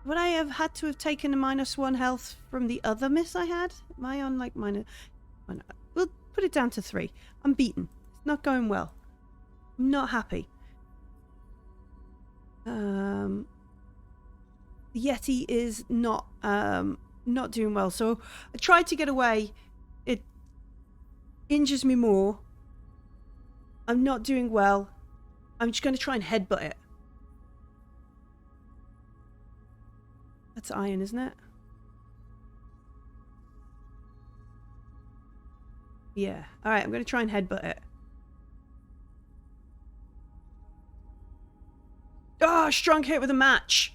Would I have had to have taken a -1 health from the other miss I had? Am I on like minus... We'll put it down to 3. I'm beaten. It's not going well. I'm not happy. The Yeti is not doing well. So I tried to get away. It injures me more. I'm not doing well. I'm just going to try and headbutt it. That's iron, isn't it? Yeah. Alright, I'm going to try and headbutt it. Oh, strong hit with a match.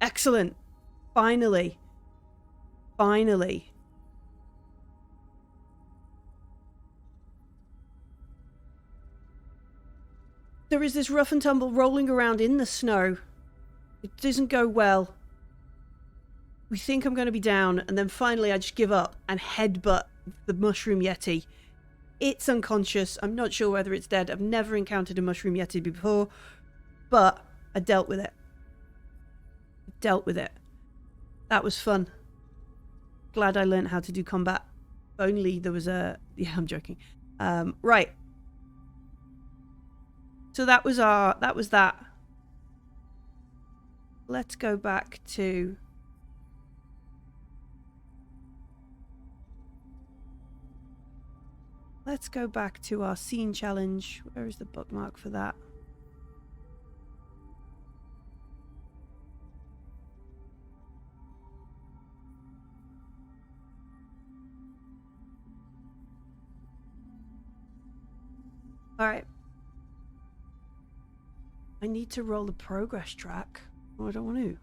Excellent. Finally. Finally. There is this rough and tumble rolling around in the snow. It doesn't go well. We think I'm going to be down, and then finally I just give up and headbutt the mushroom yeti. It's unconscious. I'm not sure whether it's dead. I've never encountered a mushroom yeti before, but I dealt with it. Dealt with it. That was fun. Glad I learned how to do combat. If only there was a... Yeah, I'm joking. Right. So that was that. Let's go back to... Let's go back to our scene challenge. Where is the bookmark for that? Alright. I need to roll the progress track. Oh, I don't want to.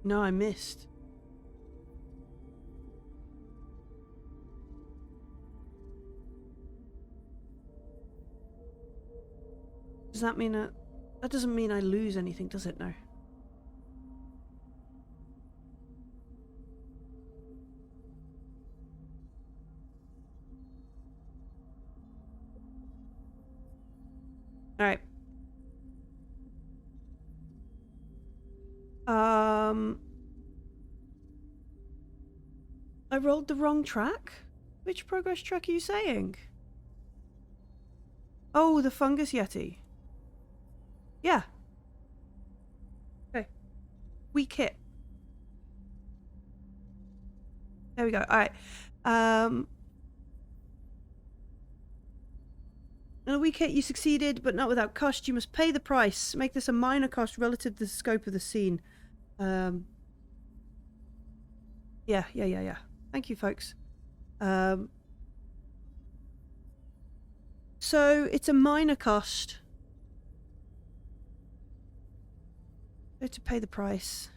No, I missed. Does that mean that doesn't mean I lose anything, does it? No. Alright. I rolled the wrong track? Which progress track are you saying? Oh, the fungus yeti. Yeah. Okay. Weak hit. There we go. Alright. On a weak hit, you succeeded, but not without cost. You must pay the price. Make this a minor cost relative to the scope of the scene. Yeah. Thank you, folks. So it's a minor cost. To pay the price.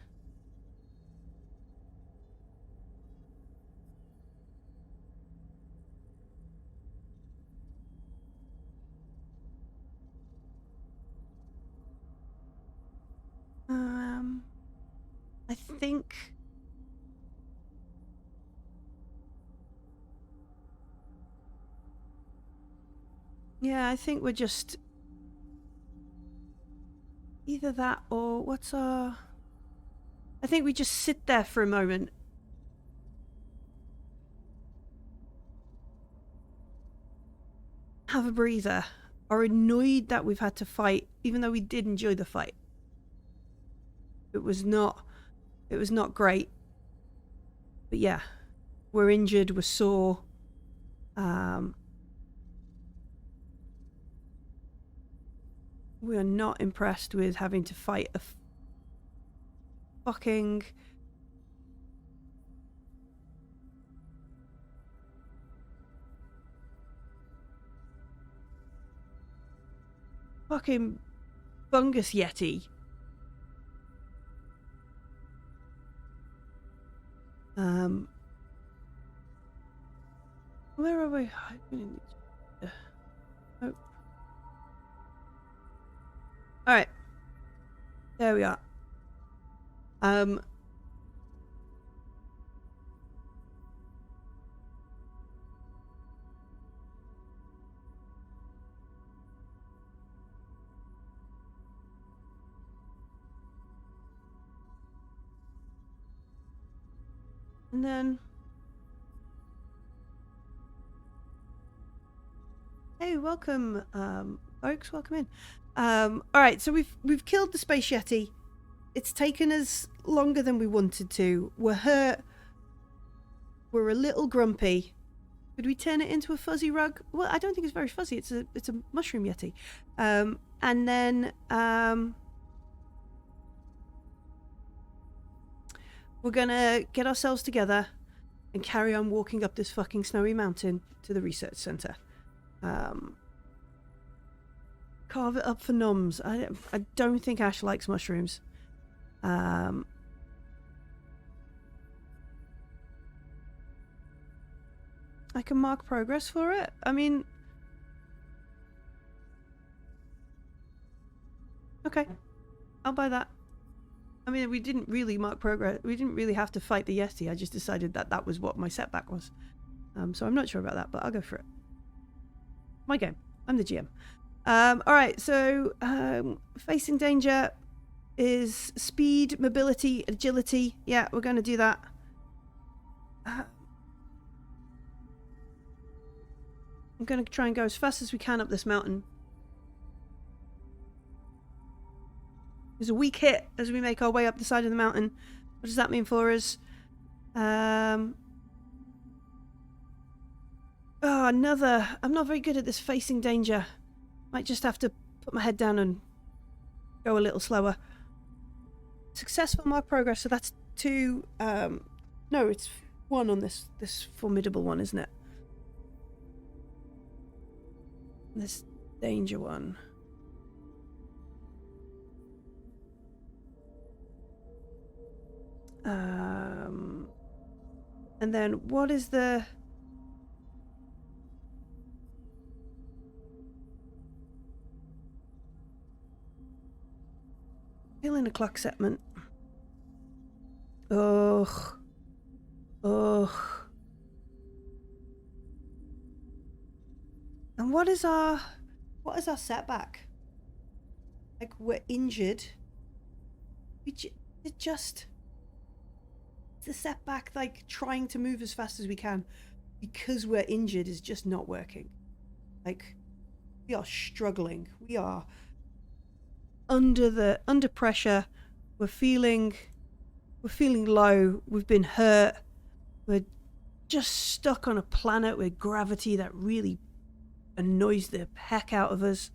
I think... Yeah, I think we're just... Either that or what's our... I think we just sit there for a moment. Have a breather. Are annoyed that we've had to fight, even though we did enjoy the fight. It was not great. But yeah, we're injured, we're sore. We are not impressed with having to fight a fucking... fucking fungus yeti. Where are we? Oh. Alright. There we are. And then... Hey, welcome, folks. Welcome in. Alright, so we've killed the space yeti. It's taken us longer than we wanted to. We're hurt. We're a little grumpy. Could we turn it into a fuzzy rug? Well, I don't think it's very fuzzy. It's a mushroom yeti. And then we're gonna get ourselves together and carry on walking up this fucking snowy mountain to the research center. Carve it up for noms. I don't think Ash likes mushrooms. I can mark progress for it. I mean, okay, I'll buy that. I mean, we didn't really mark progress. We didn't really have to fight the Yeti. I just decided that that was what my setback was. So I'm not sure about that, but I'll go for it. My game. I'm the GM. All right, so facing danger is speed, mobility, agility. Yeah, we're going to do that. I'm going to try and go as fast as we can up this mountain. There's a weak hit as we make our way up the side of the mountain. What does that mean for us? Oh, another. I'm not very good at this facing danger. Might just have to put my head down and go a little slower. Successful mark progress, so that's 2. No, it's 1 on this formidable one, isn't it? This danger one. And then what is the... Fill in a clock segment. Ugh. Ugh. And what is our setback? Like, we're injured. It's a setback, like trying to move as fast as we can because we're injured is just not working. Like, we are struggling. We are under pressure. We're feeling low. We've been hurt. We're just stuck on a planet with gravity that really annoys the heck out of us.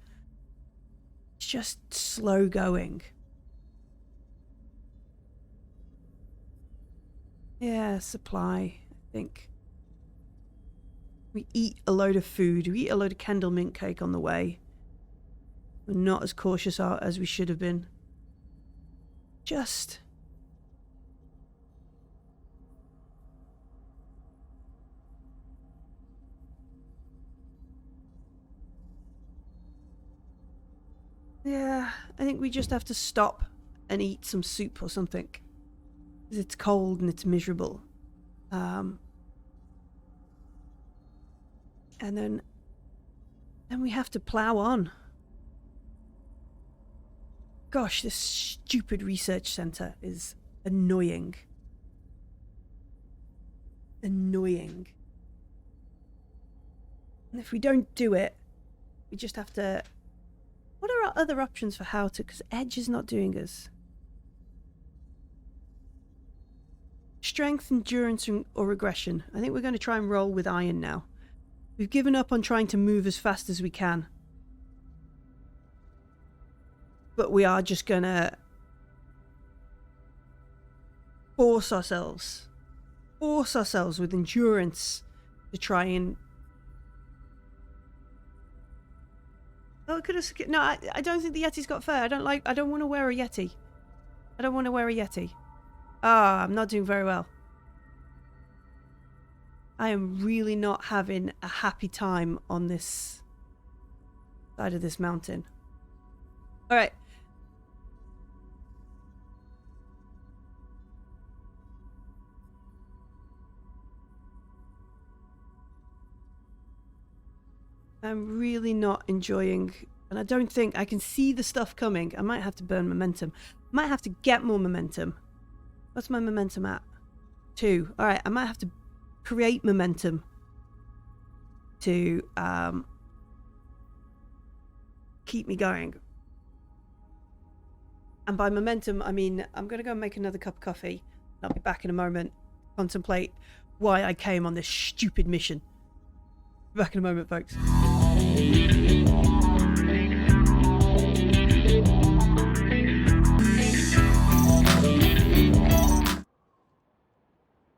It's just slow going. Yeah, supply, I think. We eat a load of food. We eat a load of Kendall mint cake on the way. We're not as cautious as we should have been. Just... Yeah, I think we just have to stop and eat some soup or something. Because it's cold and it's miserable. And then we have to plow on. Gosh, this stupid research center is annoying. Annoying. And if we don't do it, we just have to... What are our other options for how to... Because Edge is not doing us. Strength, endurance, or regression. I think we're going to try and roll with iron now. We've given up on trying to move as fast as we can. But we are just going to force ourselves with endurance to try and... Oh, it could have... No, I don't think the Yeti's got fur. I don't want to wear a Yeti. I don't want to wear a Yeti. Ah, I'm not doing very well. I am really not having a happy time on this side of this mountain. All right. I'm really not enjoying, and I don't think I can see the stuff coming. I might have to burn momentum. I might have to get more momentum. What's my momentum at? 2. All right, I might have to create momentum to keep me going. And by momentum, I mean I'm going to go and make another cup of coffee. I'll be back in a moment. Contemplate why I came on this stupid mission. Back in a moment, folks.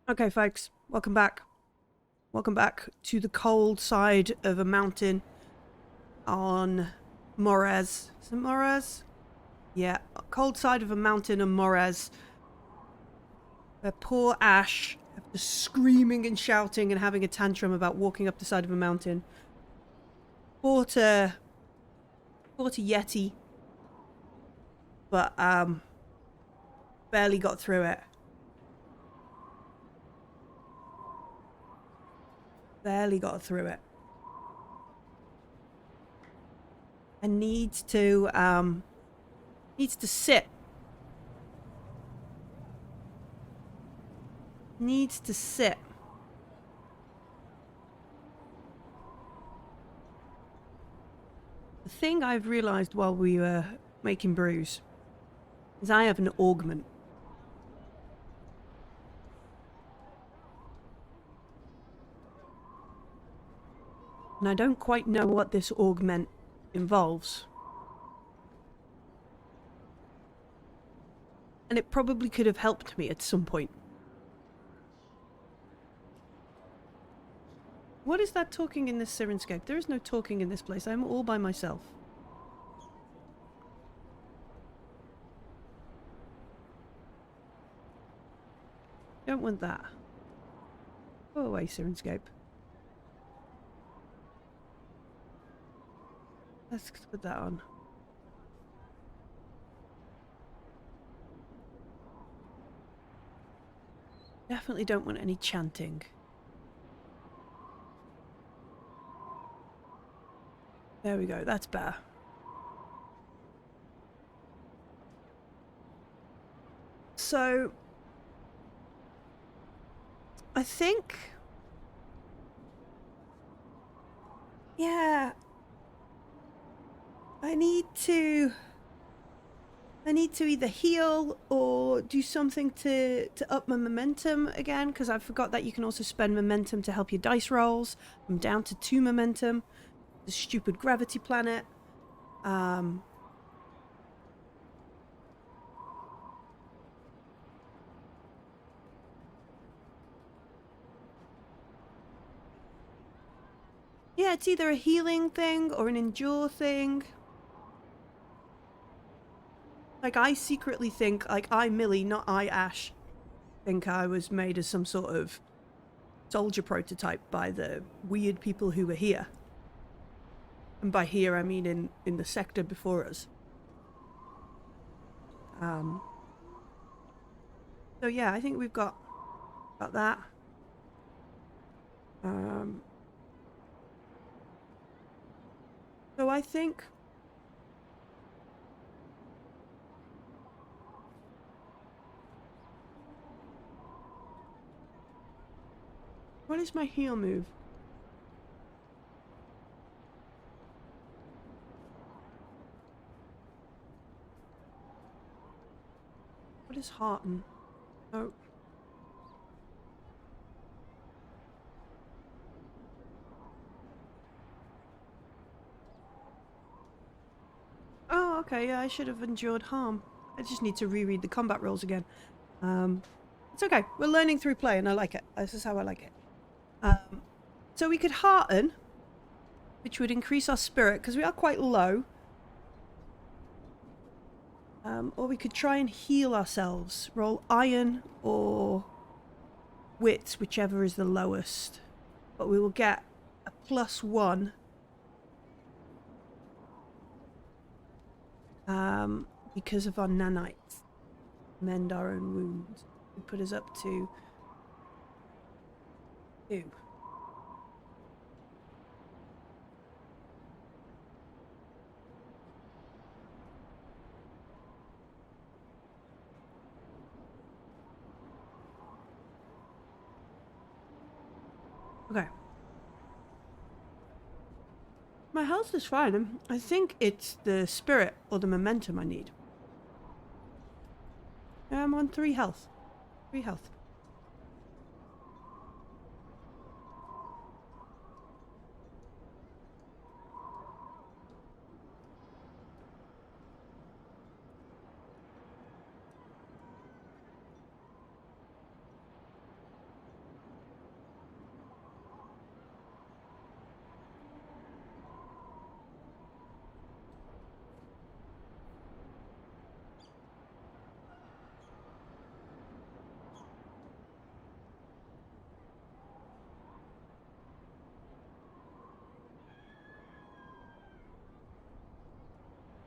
Okay, folks, welcome back. Welcome back to the cold side of a mountain on Moraz. Is it Moraz? Yeah, cold side of a mountain on Moraz. Where poor Ash, after screaming and shouting and having a tantrum about walking up the side of a mountain, fought a Yeti, but barely got through it. Barely got through it. And needs to sit. Needs to sit. The thing I've realized while we were making brews is I have an augment. And I don't quite know what this augment involves. And it probably could have helped me at some point. What is that talking in this Sirenscape? There is no talking in this place. I'm all by myself. Don't want that. Go away, Sirenscape. Let's put that on. Definitely don't want any chanting. There we go, that's better. So, I think... yeah... I need to either heal or do something to up my momentum again, because I forgot that you can also spend momentum to help your dice rolls. I'm down to 2 momentum. The stupid gravity planet. Yeah, it's either a healing thing or an endure thing. Like, I secretly think, like, I, Millie, not I, Ash, think I was made as some sort of soldier prototype by the weird people who were here. And by here, I mean in the sector before us. So yeah, I think we've got that. So I think... what is my heal move? What is hearten? Oh. Oh, okay, yeah, I should have endured harm. I just need to reread the combat rules again. It's okay. We're learning through play and I like it. This is how I like it. So we could hearten, which would increase our spirit, because we are quite low. Or we could try and heal ourselves. Roll iron or wits, whichever is the lowest. But we will get a +1. Because of our nanites. Mend our own wounds. It put us up to 2. Okay. My health is fine. I think it's the spirit or the momentum I need. I'm on 3 health. 3 health.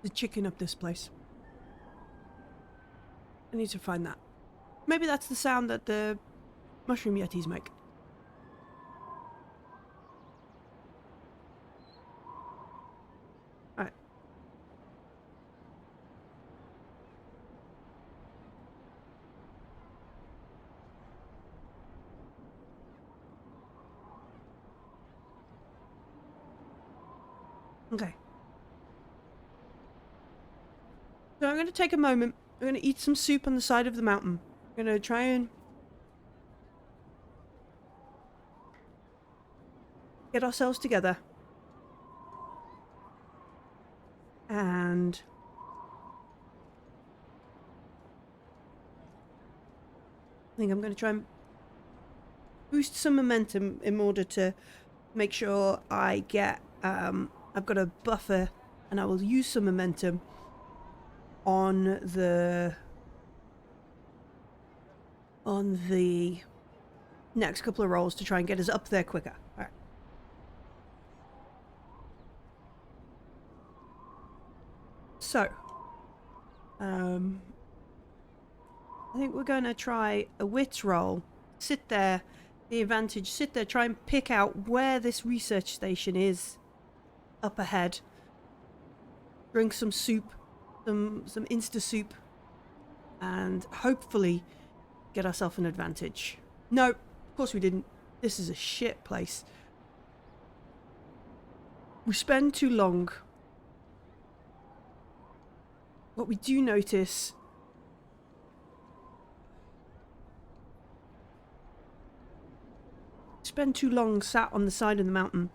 The chicken up this place. I need to find that. Maybe that's the sound that the mushroom yetis make. Alright. Okay. So I'm going to take a moment. I'm going to eat some soup on the side of the mountain. I'm going to try and get ourselves together. And I think I'm going to try and boost some momentum in order to make sure I get, I've got a buffer, and I will use some momentum on the next couple of rolls to try and get us up there quicker. All right. So, I think we're going to try a wits roll. Sit there, the advantage, sit there, try and pick out where this research station is up ahead. Drink some soup, some Insta soup, and hopefully get ourselves an advantage. No, of course we didn't. This is a shit place. We spend too long. What we do notice spend too long sat on the side of the mountain.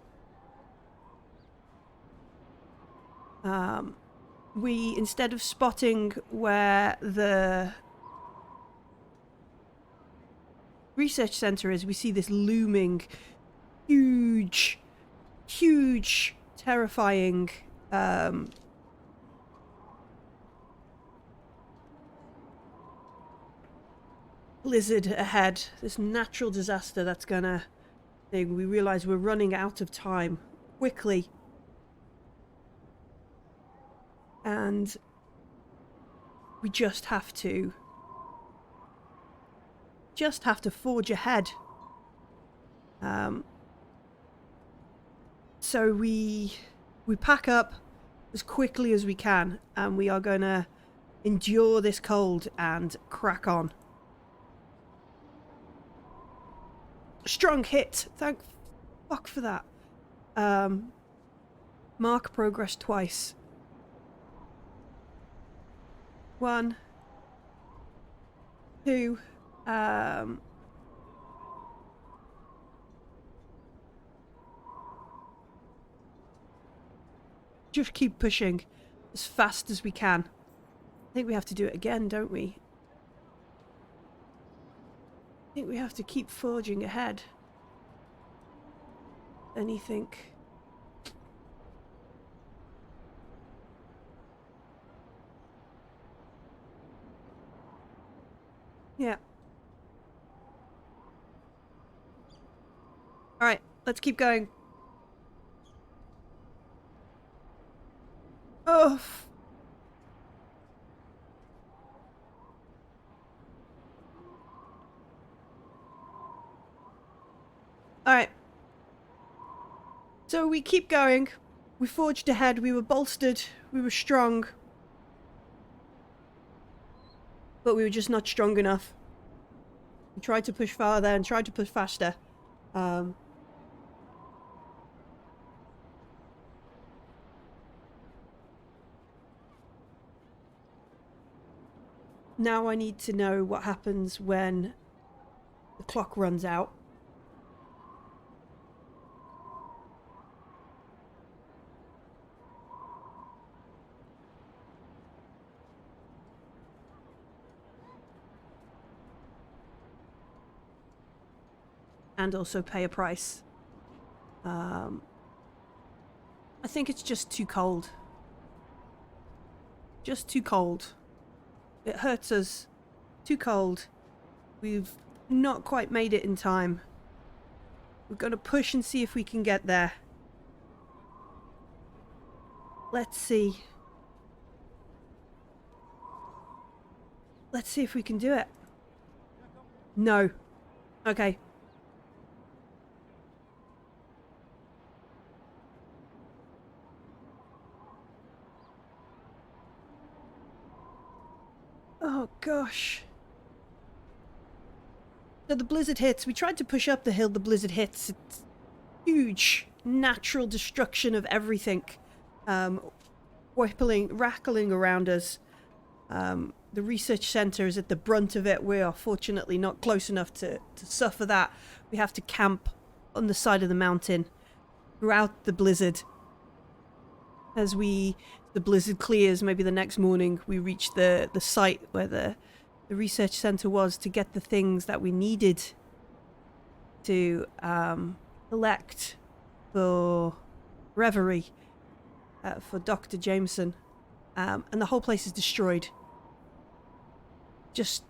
We, instead of spotting where the research center is, we see this looming, huge, terrifying blizzard ahead. This natural disaster that's gonna thing. We realize we're running out of time quickly. And we just have to forge ahead. So we pack up as quickly as we can, and we are gonna endure this cold and crack on. Strong hit. Thank fuck for that. Mark progress twice. 1, 2, just keep pushing as fast as we can. I think we have to do it again, don't we? I think we have to keep forging ahead. Anything. Yeah. Alright, let's keep going. Oh. Alright. So we keep going. We forged ahead. We were bolstered. We were strong. But we were just not strong enough. We tried to push farther and tried to push faster. Now I need to know what happens when the clock runs out. And also pay a price. I think it's just too cold. Just too cold. It hurts us. Too cold. We've not quite made it in time. We're going to push and see if we can get there. Let's see. Let's see if we can do it. No. Okay. Oh gosh. So the blizzard hits. We tried to push up the hill, the blizzard hits. It's huge natural destruction of everything. Rattling around us. The research center is at the brunt of it. We are fortunately not close enough to suffer that. We have to camp on the side of the mountain throughout the blizzard. As the blizzard clears, maybe the next morning, we reach the site where the research center was to get the things that we needed to collect for Reverie, for Dr. Jameson. And the whole place is destroyed. Just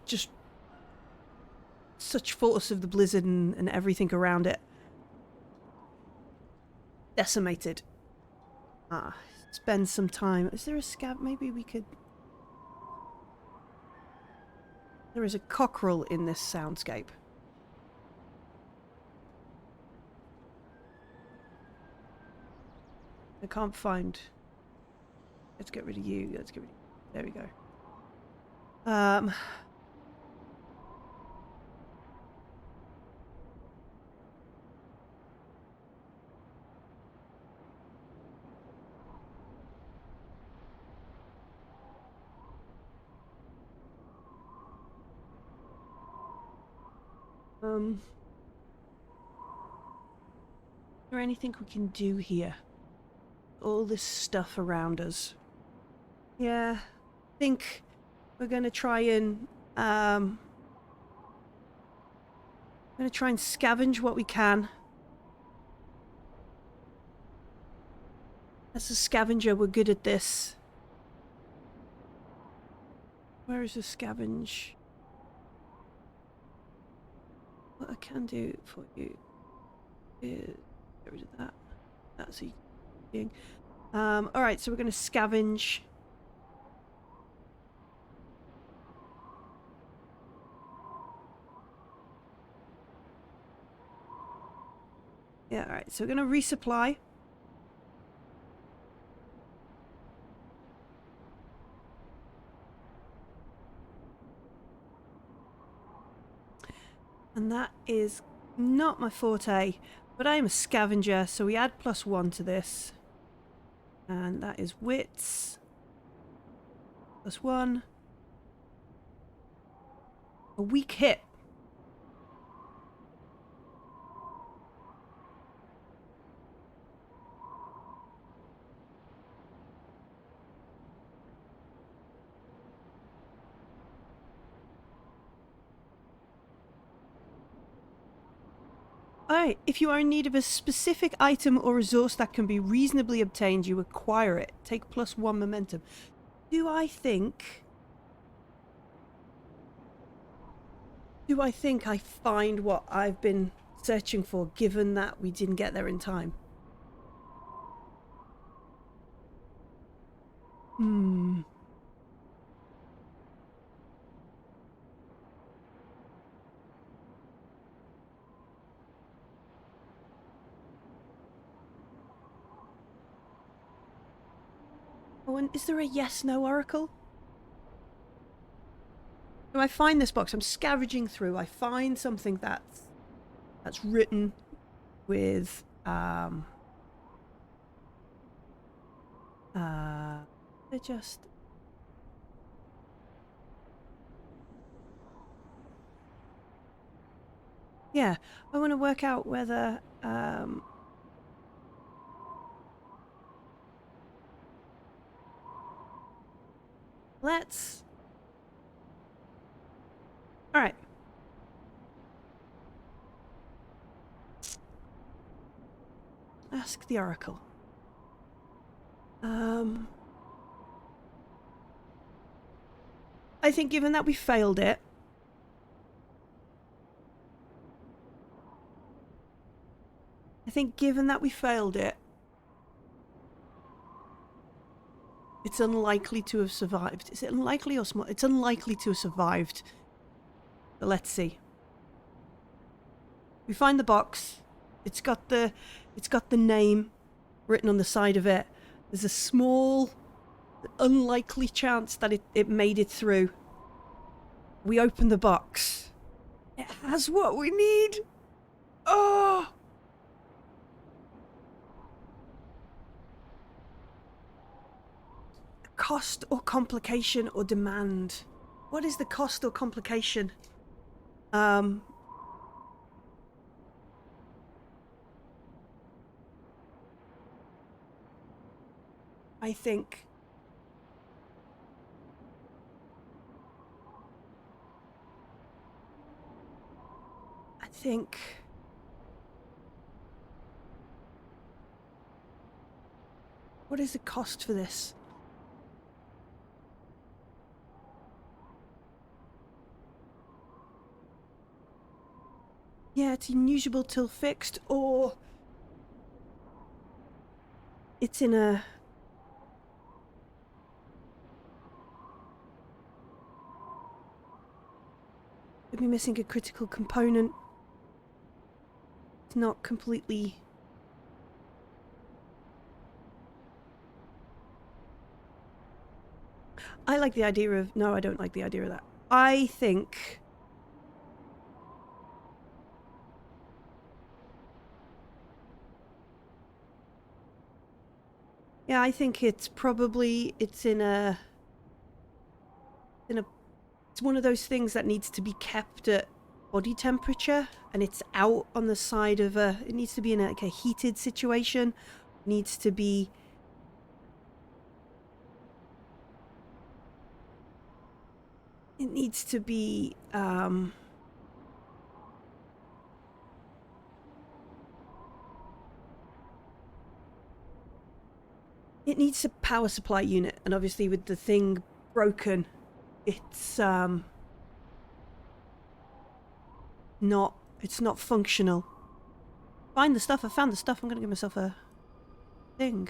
such force of the blizzard and everything around it. Decimated. Spend some time. Is there a scav? Maybe we could... There is a cockerel in this soundscape. I can't find... Let's get rid of you. Let's get rid of you. There we go. Is there anything we can do here? All this stuff around us. Yeah, I think we're gonna try and scavenge what we can. As a scavenger, we're good at this. Where is the scavenge? What I can do for you is get rid of that. That's a thing. Alright, so we're gonna scavenge. Yeah, alright, so we're gonna resupply. And that is not my forte, but I am a scavenger, so we add +1 to this. And that is wits. +1. A weak hit. Alright, if you are in need of a specific item or resource that can be reasonably obtained, you acquire it. Take +1 momentum. Do I think I find what I've been searching for, given that we didn't get there in time? Oh, and is there a yes-no oracle? When I find this box, I'm scavenging through. I find something that's written with they're just Yeah, I want to work out whether let's. All right. Ask the Oracle. I think given that we failed it, it's unlikely to have survived. Is it unlikely or small? It's unlikely to have survived. But let's see. We find the box. It's got the name written on the side of it. There's a small, unlikely chance that it made it through. We open the box. It has what we need. Oh! Cost or complication or demand. What is the cost or complication? I think what is the cost for this? Yeah, it's unusable till fixed, or it's in a... Could be missing a critical component. It's not completely... I like the idea of... No, I don't like the idea of that. I think... Yeah, I think it's probably... It's in a... It's one of those things that needs to be kept at body temperature, and it's out on the side of a... It needs to be in like a heated situation. It needs to be... It needs to be... It needs a power supply unit, and obviously with the thing broken, it's not functional. Find the stuff. I found the stuff. I'm gonna give myself a thing.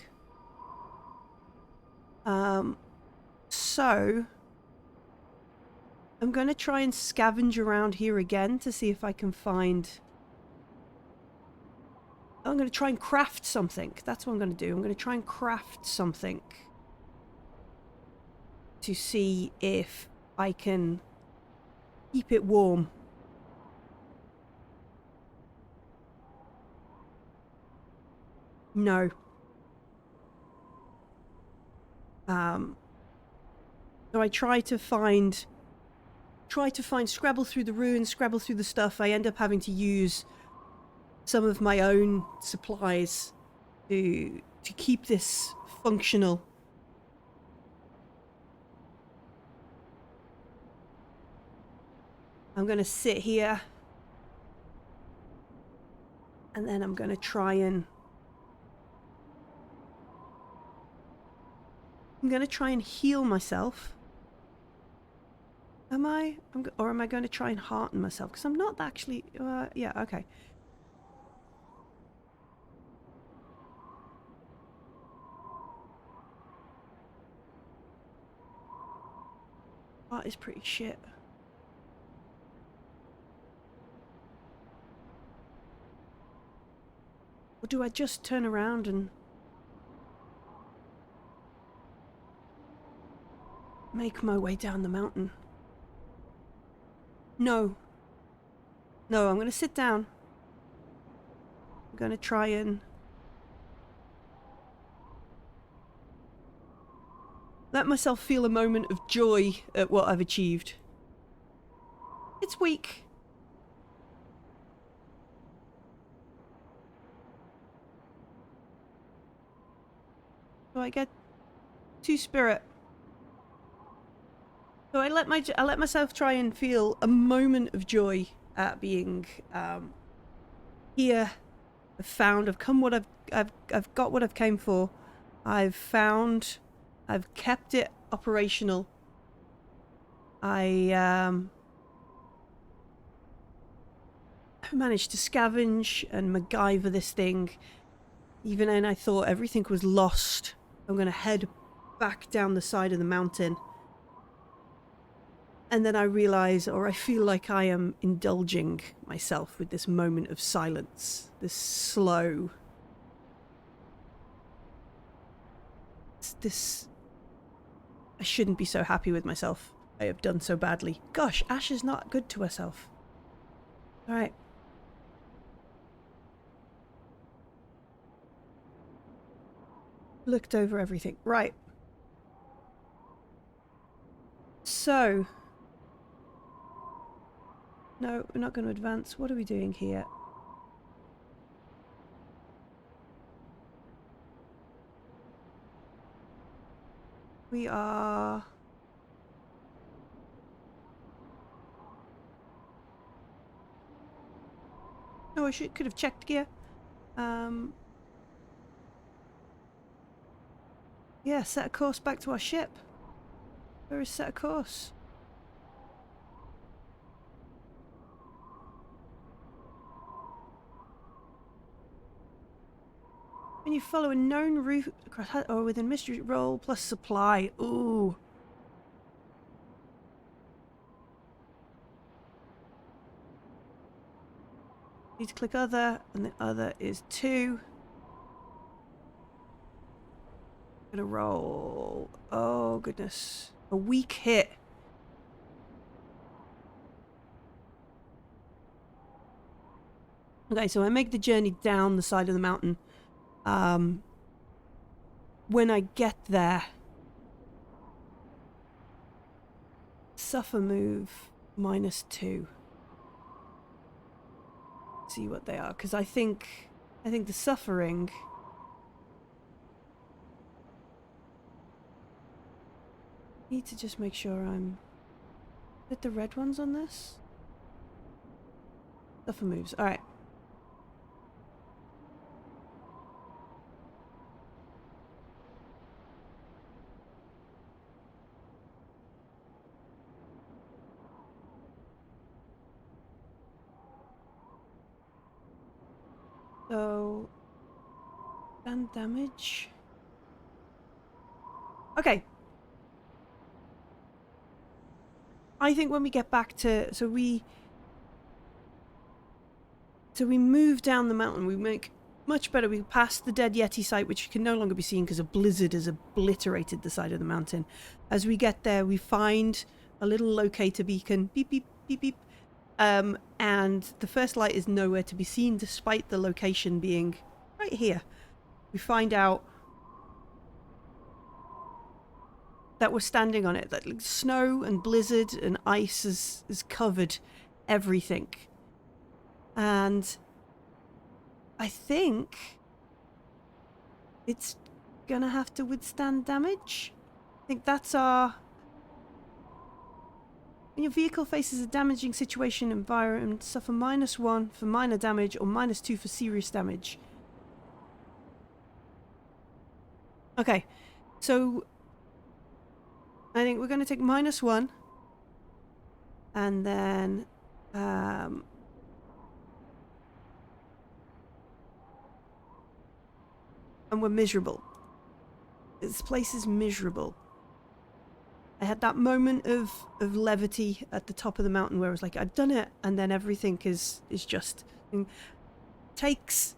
So I'm gonna try and scavenge around here again to see if I can find... I'm going to try and craft something. That's what I'm going to do. I'm going to try and craft something to see if I can keep it warm. No. So I try to find, scrabble through the ruins, scrabble through the stuff. I end up having to use some of my own supplies to keep this functional. I'm going to sit here and then I'm going to try and heal myself. Am I? Or am I going to try and hearten myself? Because I'm not actually... yeah, okay. That is pretty shit. Or do I just turn around and make my way down the mountain? No. No, I'm going to sit down. I'm going to try and let myself feel a moment of joy at what I've achieved. It's weak. So I get 2 spirit. So I let myself try and feel a moment of joy at being here. I've come what I've got what I've came for. I've kept it operational. I managed to scavenge and MacGyver this thing. Even when I thought everything was lost, I'm going to head back down the side of the mountain. And then I realize, or I feel like I am indulging myself with this moment of silence. This slow... This... I shouldn't be so happy with myself. I have done so badly. Gosh, Ash is not good to herself. Alright. Looked over everything. Right. So... No, we're not going to advance. What are we doing here? We are... Oh, I could have checked gear. Yeah, set a course back to our ship. Where is set a course? When you follow a known route across or within mystery roll plus supply. Ooh. Need to click other, and the other is 2. Gonna roll. Oh goodness. A weak hit. Okay, so I make the journey down the side of the mountain. When I get there, suffer move -2. See what they are, because I think the suffering. Need to just make sure I'm. Put the red ones on this. Suffer moves. All right. So, stand damage. Okay. I think when we get back to... So we move down the mountain. We make much better. We pass the dead Yeti site, which can no longer be seen because a blizzard has obliterated the side of the mountain. As we get there, we find a little locator beacon. Beep, beep, beep, beep. And the first light is nowhere to be seen despite the location being right here. We find out that we're standing on it. That like, snow and blizzard and ice has covered everything. And I think it's gonna have to withstand damage. I think that's our... When your vehicle faces a damaging situation environment, suffer -1 for minor damage or -2 for serious damage. Okay, so I think we're going to take -1 and then and we're miserable. This place is miserable. I had that moment of levity at the top of the mountain where I was like, I've done it, and then everything is just... takes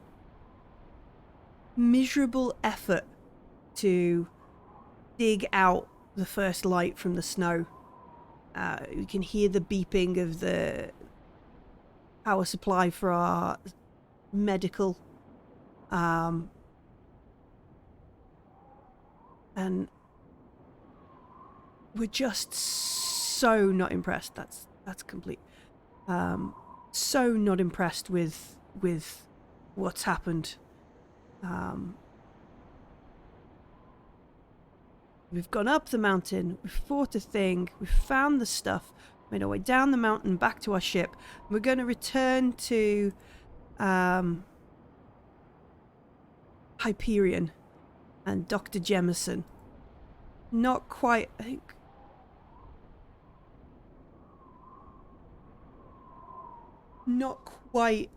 miserable effort to dig out the first light from the snow. You can hear the beeping of the power supply for our medical. And we're just so not impressed. That's complete. So not impressed with what's happened. We've gone up the mountain, we've fought a thing, we've found the stuff, made our way down the mountain back to our ship. We're going to return to Hyperion and Dr. Jemison. Not quite, I think. Not quite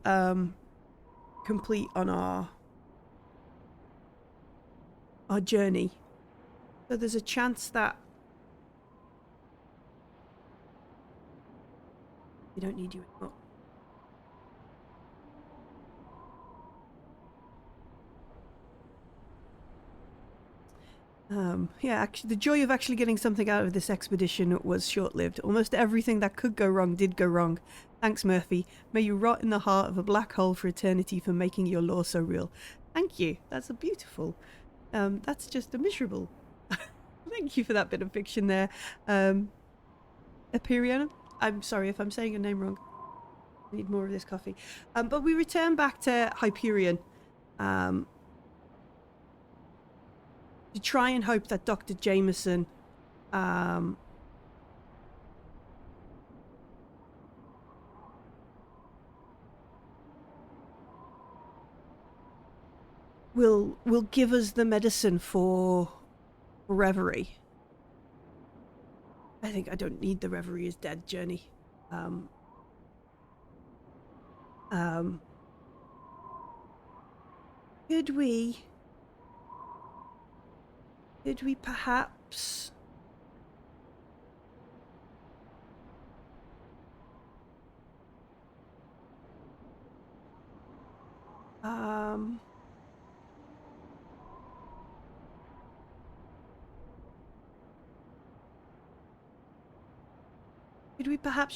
complete on our journey. So there's a chance that we don't need you anymore. Yeah, actually, the joy of actually getting something out of this expedition was short-lived. Almost everything that could go wrong did go wrong. Thanks, Murphy. May you rot in the heart of a black hole for eternity for making your lore so real. Thank you. That's a beautiful. That's just a miserable. Thank you for that bit of fiction there. Hyperion. I'm sorry if I'm saying your name wrong. I need more of this coffee. But we return back to Hyperion. To try and hope that Dr. Jameson will give us the medicine for Reverie. I think I don't need the Reverie is dead journey. Could we perhaps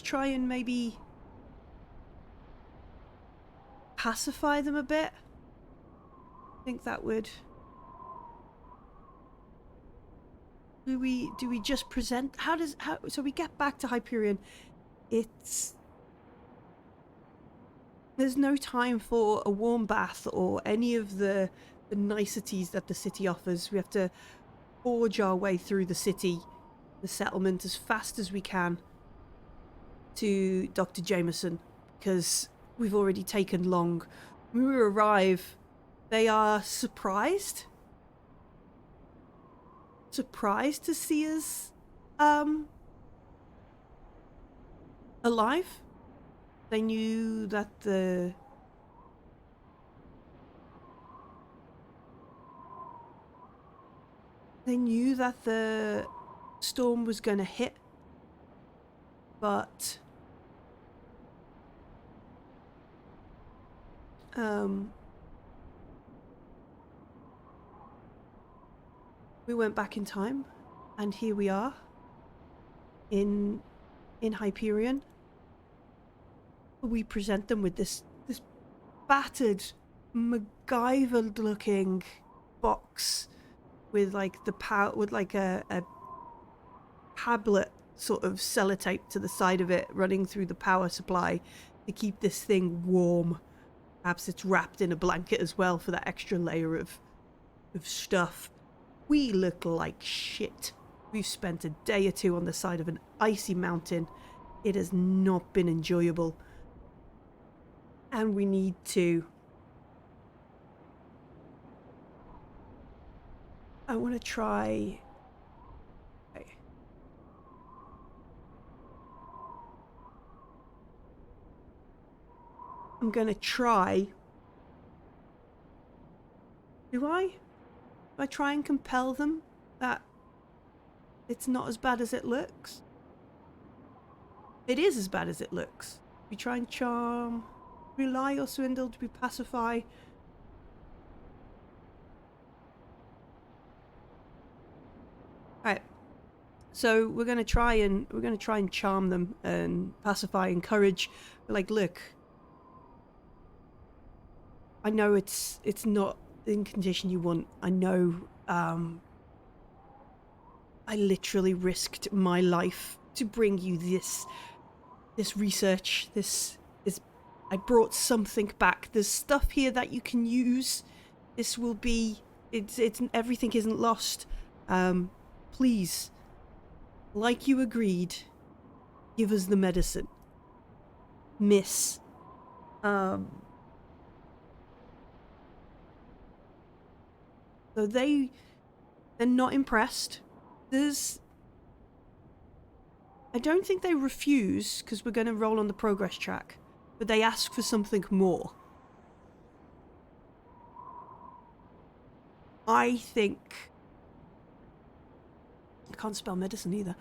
try and maybe pacify them a bit? I think that would. Do we just present? So we get back to Hyperion. There's no time for a warm bath or any of the niceties that the city offers. We have to forge our way through the city, the settlement, as fast as we can to Dr. Jameson, because we've already taken long. When we arrive, they are surprised to see us alive. They knew that the storm was going to hit, but we went back in time, and here we are in Hyperion. We present them with this battered, MacGyver-looking box with like a tablet sort of sellotape to the side of it, running through the power supply to keep this thing warm. Perhaps it's wrapped in a blanket as well for that extra layer of stuff. We look like shit. We've spent a day or two on the side of an icy mountain. It has not been enjoyable. And we need to... I want to try... Okay. I'm going to try... Do I try and compel them that it's not as bad as it looks? It is as bad as it looks. We try and charm, rely or swindle, to be pacify. Right. So we're gonna try and charm them and pacify, encourage. We're like, look, I know it's not in condition you want. I know I literally risked my life to bring you this research. I brought something back. There's stuff here that you can use. This will be it's everything isn't lost. Please, like you agreed, give us the medicine. Miss. So they're not impressed. I don't think they refuse, because we're going to roll on the progress track, but they ask for something more. I think... I can't spell medicine either.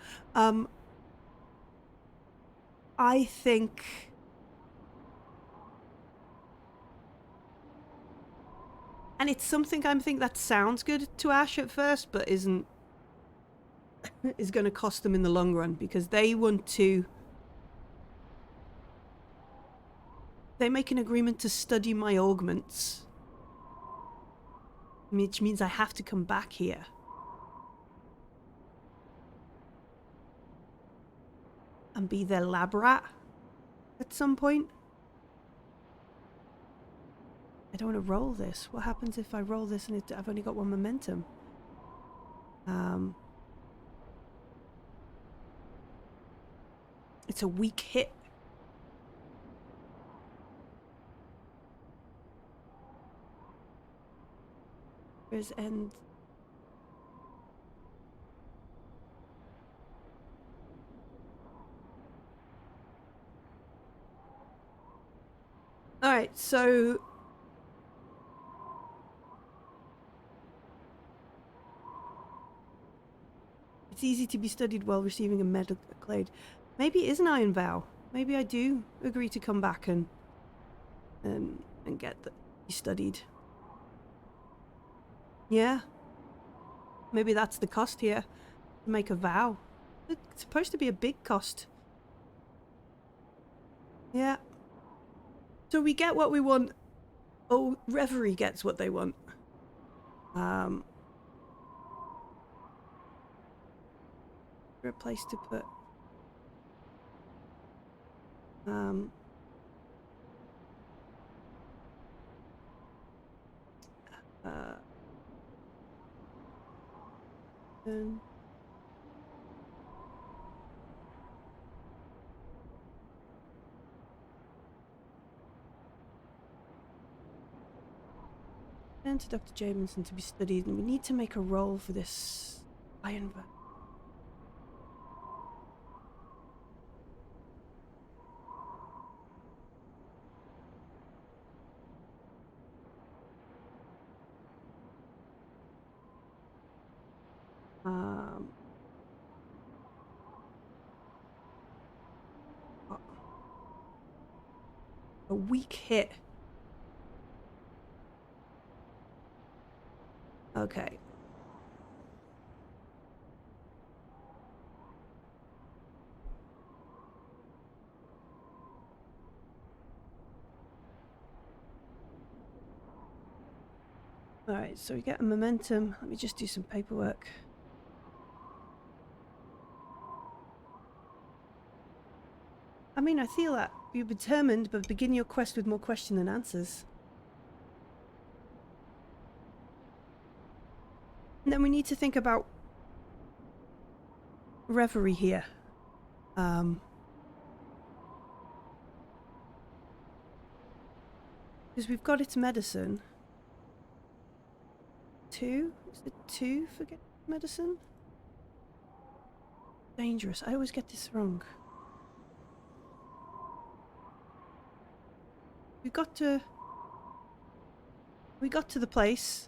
I think... And it's something I think that sounds good to Ash at first, but isn't... is going to cost them in the long run, because they want to... They make an agreement to study my augments, which means I have to come back here. And be their lab rat at some point. I don't want to roll this. What happens if I roll this and I've only got one momentum? It's a weak hit. Where's end? Alright, so... It's easy to be studied while receiving a medical accolade. Maybe it is an iron vow. Maybe I do agree to come back and get be studied. Yeah. Maybe that's the cost here. To make a vow. It's supposed to be a big cost. Yeah. So we get what we want. Oh, Reverie gets what they want. A place to put... and to Dr. Jamieson to be studied, and we need to make a roll for this iron vow. A weak hit. Okay. Alright, so we get a momentum. Let me just do some paperwork. I mean, I feel that you're determined, but begin your quest with more question than answers. And then we need to think about Reverie here. Because we've got its medicine. 2? Is it 2 for medicine? Dangerous. I always get this wrong. We got to the place.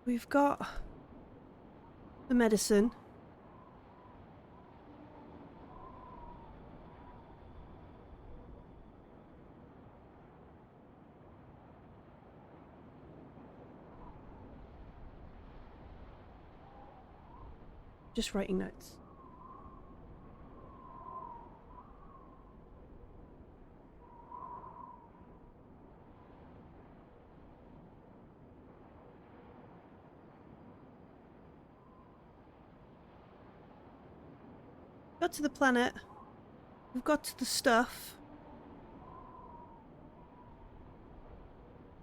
We've got the medicine. Just writing notes. Got to the planet. We've got to the stuff.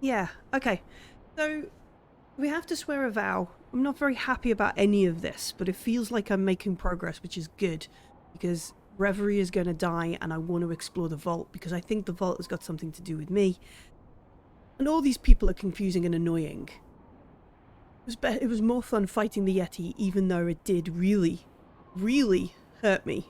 Yeah, okay. So we have to swear a vow. I'm not very happy about any of this, but it feels like I'm making progress, which is good, because Reverie is going to die and I want to explore the vault because I think the vault has got something to do with me. And all these people are confusing and annoying. It was more fun fighting the Yeti, even though it did really, really hurt me.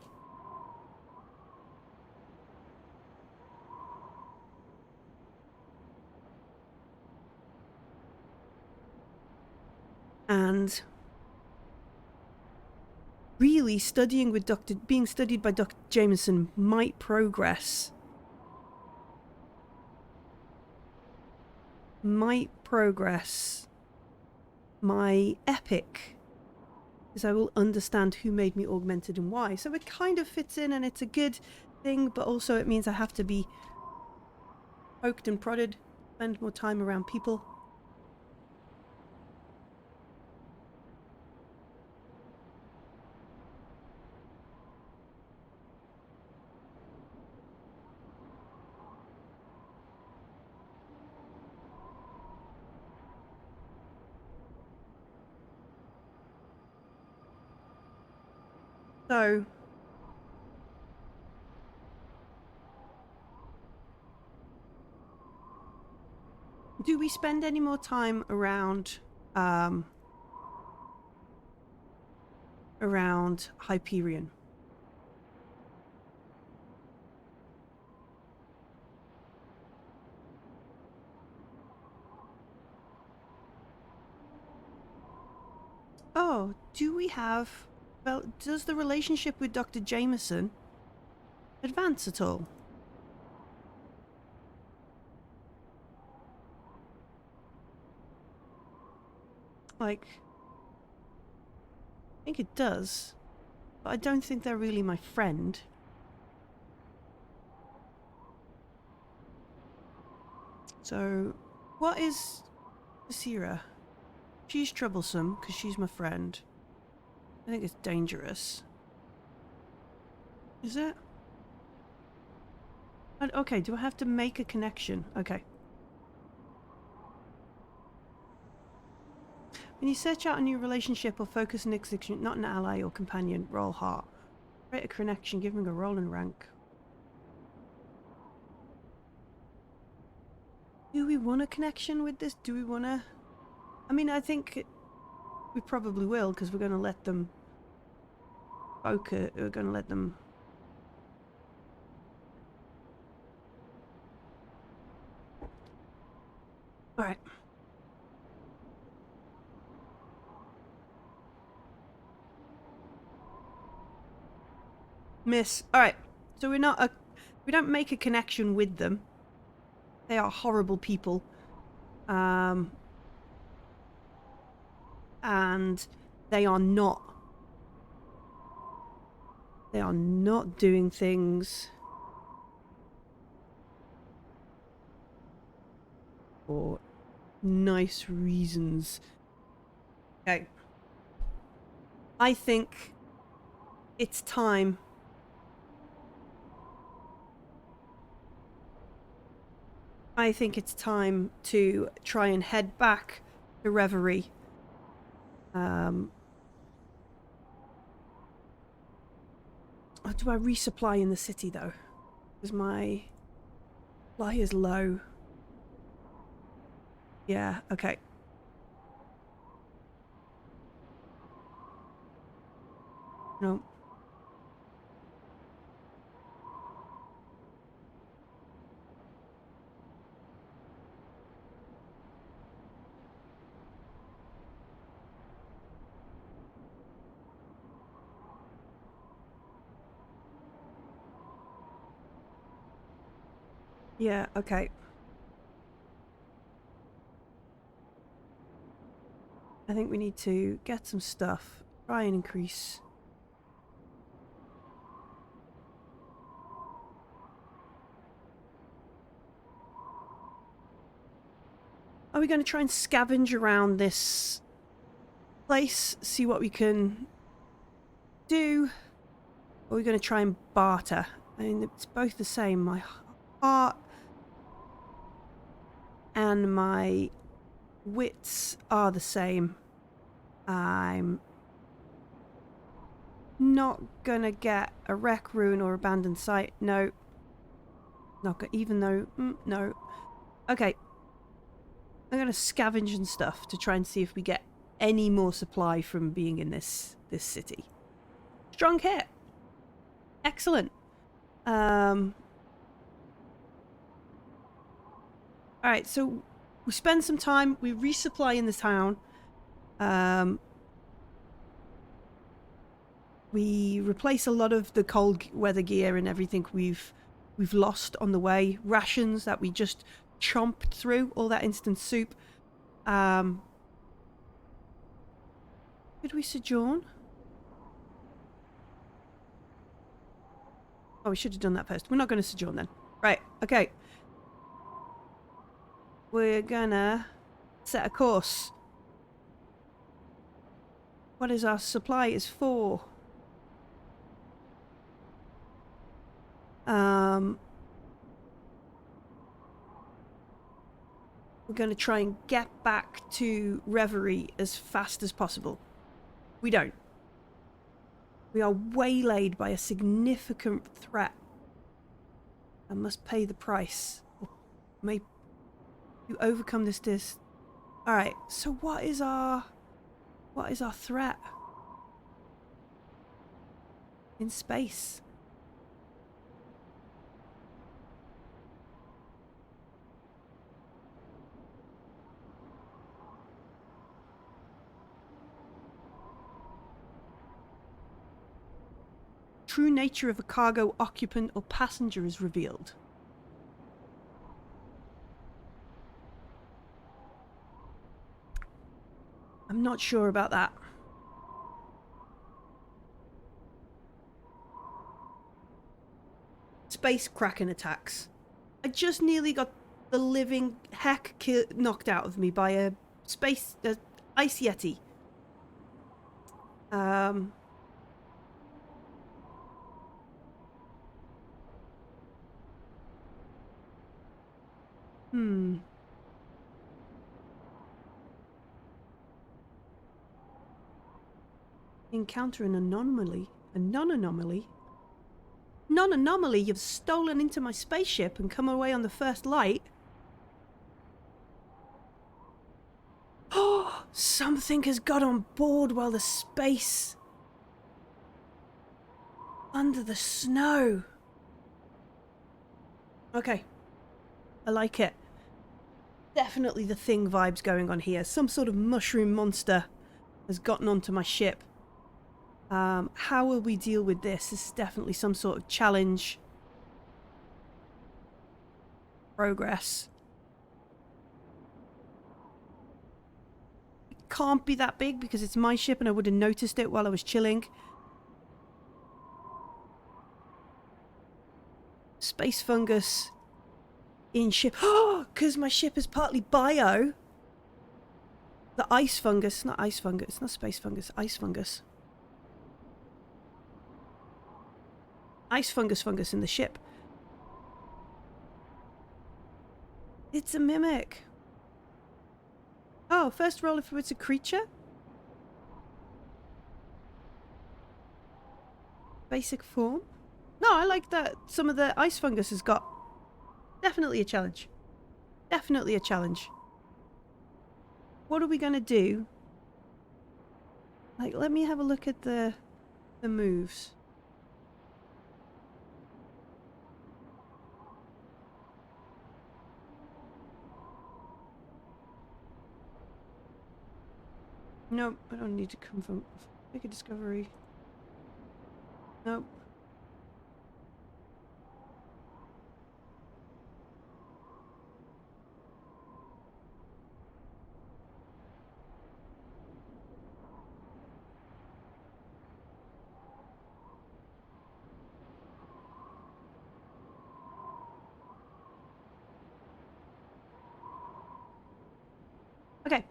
And really studying with being studied by Dr. Jameson might progress my epic, because I will understand who made me augmented and why. So it kind of fits in and it's a good thing, but also it means I have to be poked and prodded, spend more time around people. So do we spend any more time around Hyperion? Oh, do we have... Well, does the relationship with Dr. Jameson advance at all? Like, I think it does, but I don't think they're really my friend. So, what is Basira? She's troublesome because she's my friend. I think it's dangerous. Is it? Okay, do I have to make a connection? Okay. When you search out a new relationship or focus an execution, not an ally or companion, roll heart. Create a connection, giving a roll and rank. Do we want a connection with this? Do we want to... I mean, I think we probably will, because we're going to let them focus. We're going to let them... Alright. Miss. Alright. So we don't make a connection with them. They are horrible people. And they are not doing things for nice reasons. Okay. I think it's time. I think it's time to try and head back to Reverie. Do I resupply in the city though? Because my supply is low. Yeah, okay. No. Yeah, okay. I think we need to get some stuff. Try and increase. Are we going to try and scavenge around this place? See what we can do? Or are we going to try and barter? I mean, it's both the same. My heart and my wits are the same. I'm not gonna get a wreck, ruin, or abandoned site. No. Not even though... no. Okay. I'm gonna scavenge and stuff to try and see if we get any more supply from being in this city. Strong hit. Excellent. Alright, so we spend some time, we resupply in the town. We replace a lot of the cold weather gear and everything we've lost on the way. Rations that we just chomped through, all that instant soup. Did we sojourn? Oh, we should have done that first. We're not going to sojourn then. Right, okay. We're gonna set a course. What is our supply is for? We're going to try and get back to Reverie as fast as possible. We don't. We are waylaid by a significant threat and must pay the price. Or may you overcome this. Alright, so what is our threat? In space. True nature of a cargo occupant or passenger is revealed. I'm not sure about that. Space Kraken attacks. I just nearly got the living heck knocked out of me by a ice yeti. Encounter an anomaly. A non-anomaly? Non-anomaly? You've stolen into my spaceship and come away on the first light? Oh, something has got on board while the space... under the snow. Okay. I like it. Definitely the Thing vibes going on here. Some sort of mushroom monster has gotten onto my ship. How will we deal with this? This is definitely some sort of challenge. Progress. It can't be that big because it's my ship and I would have noticed it while I was chilling. Space fungus in ship. Oh, because my ship is partly bio. The ice fungus, not ice fungus, it's not space fungus, ice fungus. Ice fungus in the ship. It's a mimic. Oh, first roll if it's a creature? Basic form? No, I like that some of the ice fungus has got. Definitely a challenge. Definitely a challenge. What are we going to do? Like, let me have a look at the moves. Nope, I don't need to come from... Make a discovery. Nope. Okay.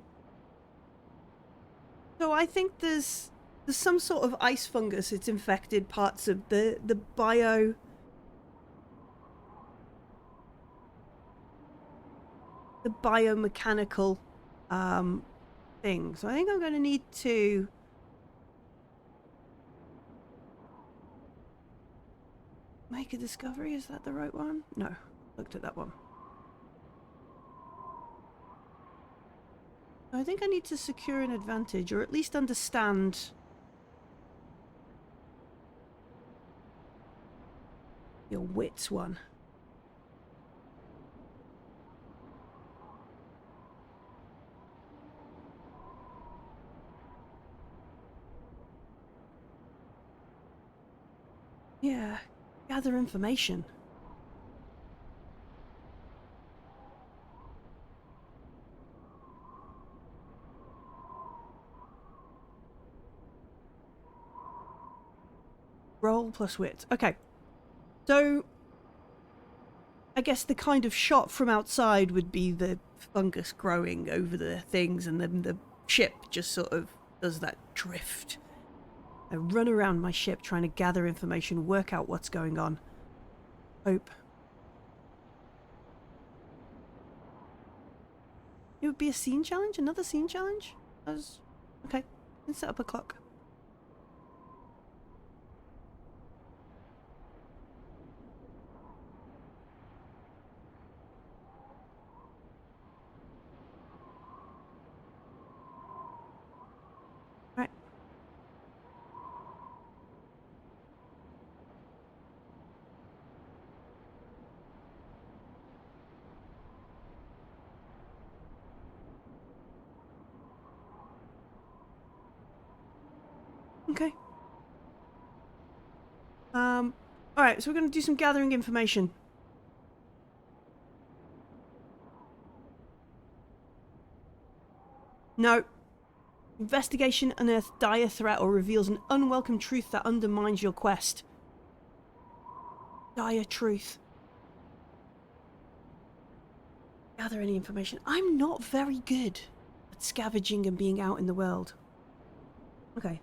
So I think there's some sort of ice fungus. It's infected parts of the bio. the biomechanical thing. So I think I'm going to need to make a discovery. Is that the right one? No, looked at that one. I think I need to secure an advantage, or at least understand your wits one. Yeah, gather information. Roll plus wit. Okay. So, I guess the kind of shot from outside would be the fungus growing over the things, and then the ship just sort of does that drift. I run around my ship trying to gather information, work out what's going on. Hope. It would be a scene challenge? Another scene challenge? Okay, let's set up a clock. Right. Okay. Alright, so we're going to do some gathering information. No. Investigation unearths dire threat or reveals an unwelcome truth that undermines your quest. Dire truth. Gather any information. I'm not very good at scavenging and being out in the world. Okay.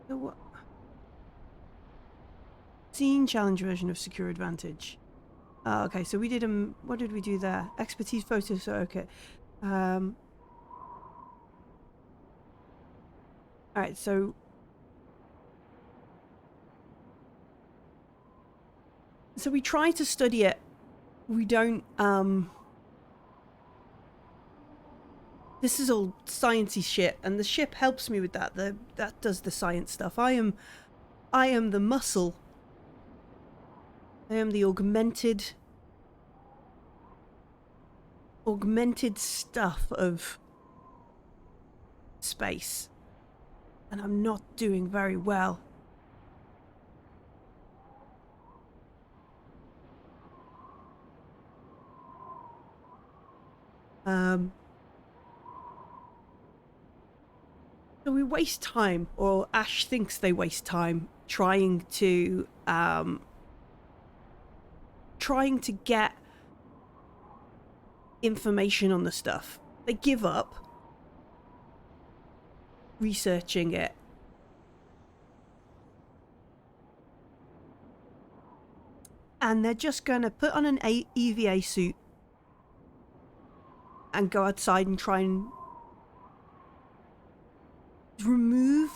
So what? Scene challenge version of secure advantage. Okay, so we did what did we do there? Expertise photos, so okay. Alright, so we try to study it. We don't this is all sciencey shit, and the ship helps me with that. That does the science stuff. I am the muscle. I am the augmented stuff of space. And I'm not doing very well. So we waste time, or Ash thinks they waste time, trying to get information on the stuff. They give up researching it. And they're just going to put on an EVA suit and go outside and try and remove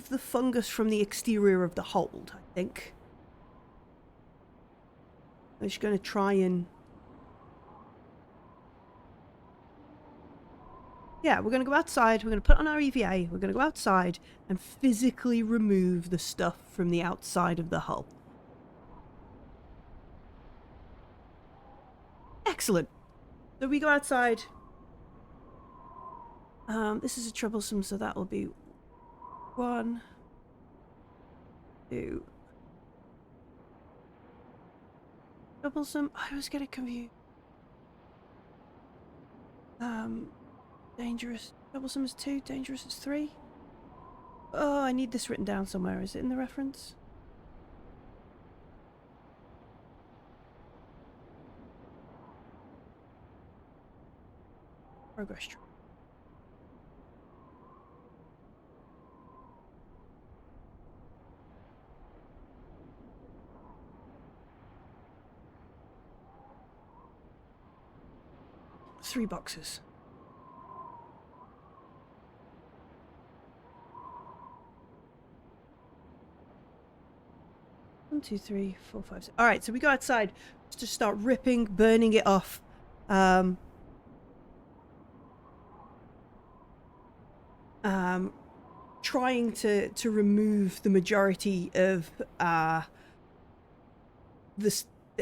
the fungus from the exterior of the hold, I think. They're just going to try and... Yeah, we're going to go outside, we're going to put on our EVA, we're going to go outside and physically remove the stuff from the outside of the hull. Excellent. So we go outside. This is a troublesome, so that will be 1, 2. Troublesome. I was getting confused. Dangerous. Troublesome is 2. Dangerous is 3. Oh, I need this written down somewhere. Is it in the reference? Progress track. Three boxes. One, 2, 3, 4, 5, 6. All right, so we go outside just to start ripping, burning it off. Trying to remove the majority of the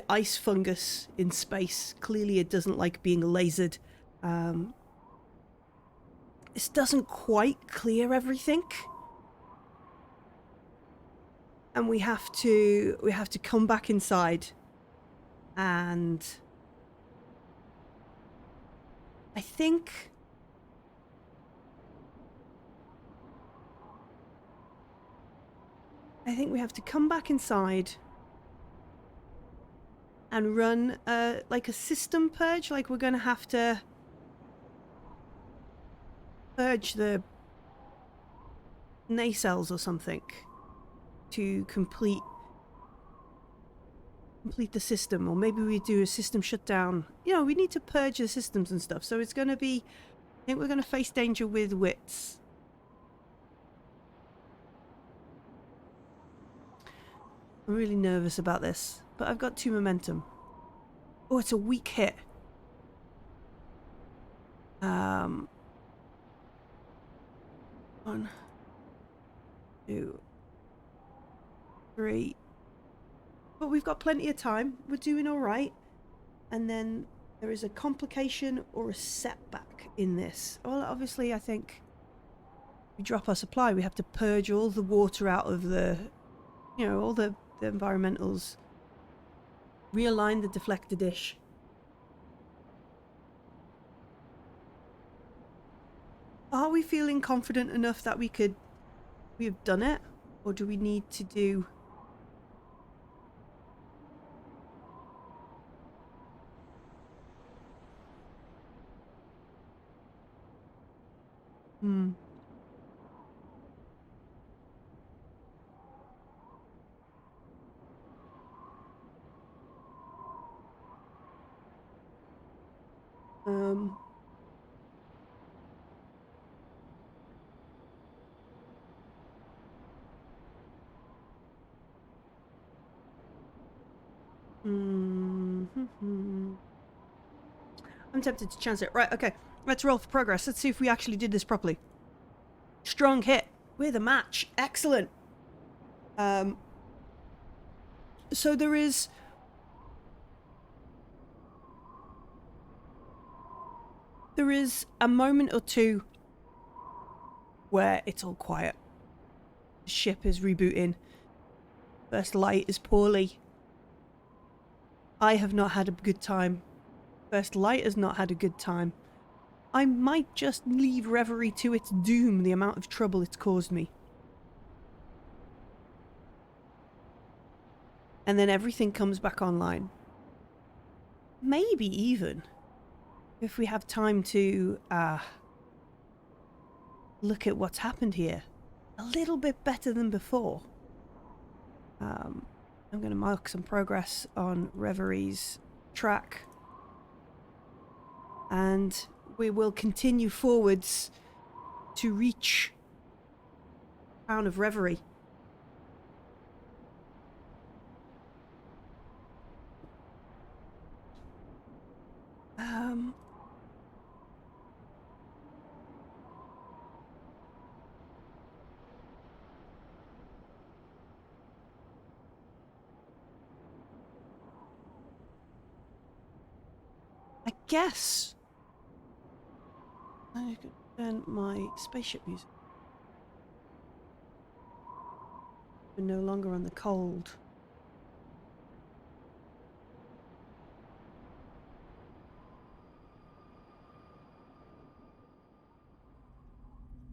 ice fungus in space. Clearly, it doesn't like being lasered. This doesn't quite clear everything. And we have to come back inside, and I think we have to come back inside and run like a system purge. Like we're going to have to purge the nacelles or something to complete the system, or maybe we do a system shutdown. You know, we need to purge the systems and stuff. So it's going to be, I think we're going to face danger with wits. I'm really nervous about this, but I've got 2 momentum. Oh, it's a weak hit. 1, 2, 3. But we've got plenty of time. We're doing all right. And then there is a complication or a setback in this. Well, obviously, I think we drop our supply. We have to purge all the water out of the, you know, all the environmentals. Realign the deflector dish. Are we feeling confident enough that we have done it? Or do we need to do... I'm tempted to chance it. Right, okay. Let's roll for progress. Let's see if we actually did this properly. Strong hit with a match. Excellent. So there is... There is a moment or two where it's all quiet. The ship is rebooting. First light is poorly. I have not had a good time. First light has not had a good time. I might just leave Reverie to its doom, the amount of trouble it's caused me. And then everything comes back online. Maybe even, if we have time to look at what's happened here a little bit better than before. I'm going to mark some progress on Reverie's track. And we will continue forwards to reach Crown of Reverie. I guess I could turn my spaceship music. We're no longer on the cold.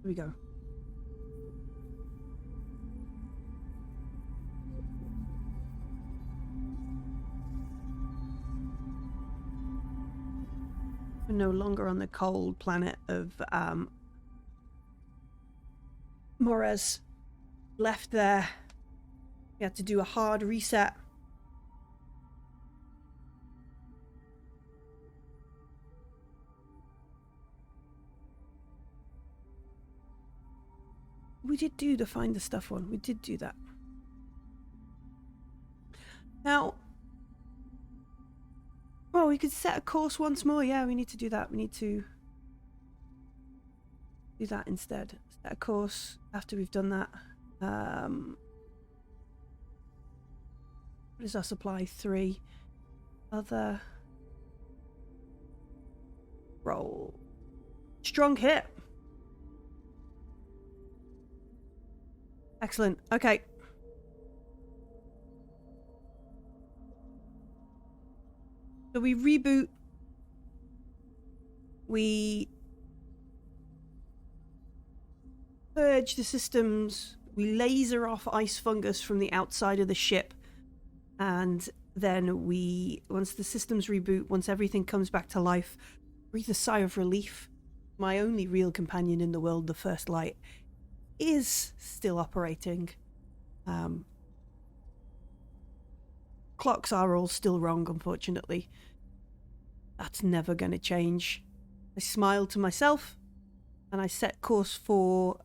Here we go. We're no longer on the cold planet of Morez. Left there. We had to do a hard reset. We did do the find the stuff one. We did do that. Now, well, we could set a course once more. Yeah, we need to do that. We need to do that instead. Set a course after we've done that. What is our supply? 3. Other roll. Strong hit. Excellent. Okay. So we reboot. We purge the systems. We laser off ice fungus from the outside of the ship. And then we, once the systems reboot, once everything comes back to life, breathe a sigh of relief. My only real companion in the world, the First Light, is still operating. Clocks are all still wrong, unfortunately. That's never going to change. I smile to myself and I set course for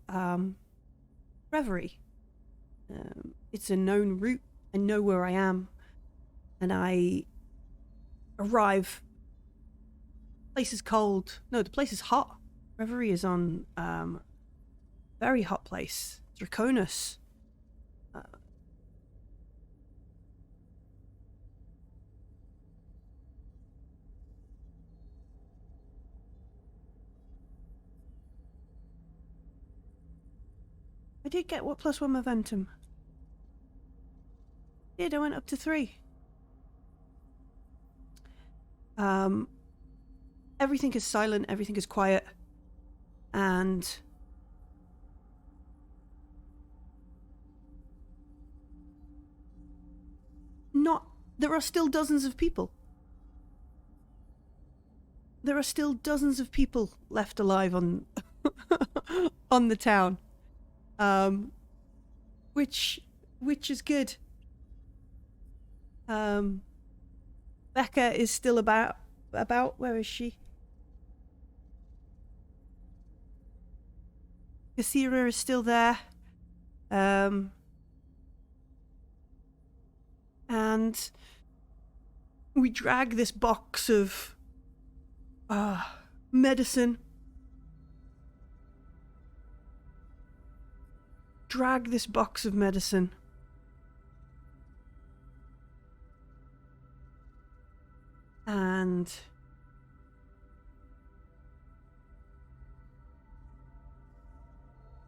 Reverie. It's a known route. I know where I am. And I arrive. The place is cold. No, the place is hot. Reverie is on very hot place. Draconis. I did get what +1 momentum. I went up to 3. Everything is silent, everything is quiet, and there are still dozens of people. There are still dozens of people left alive on on the town. Which is good. Becca is still about. Where is she? Kassira is still there. And we drag this box of medicine. And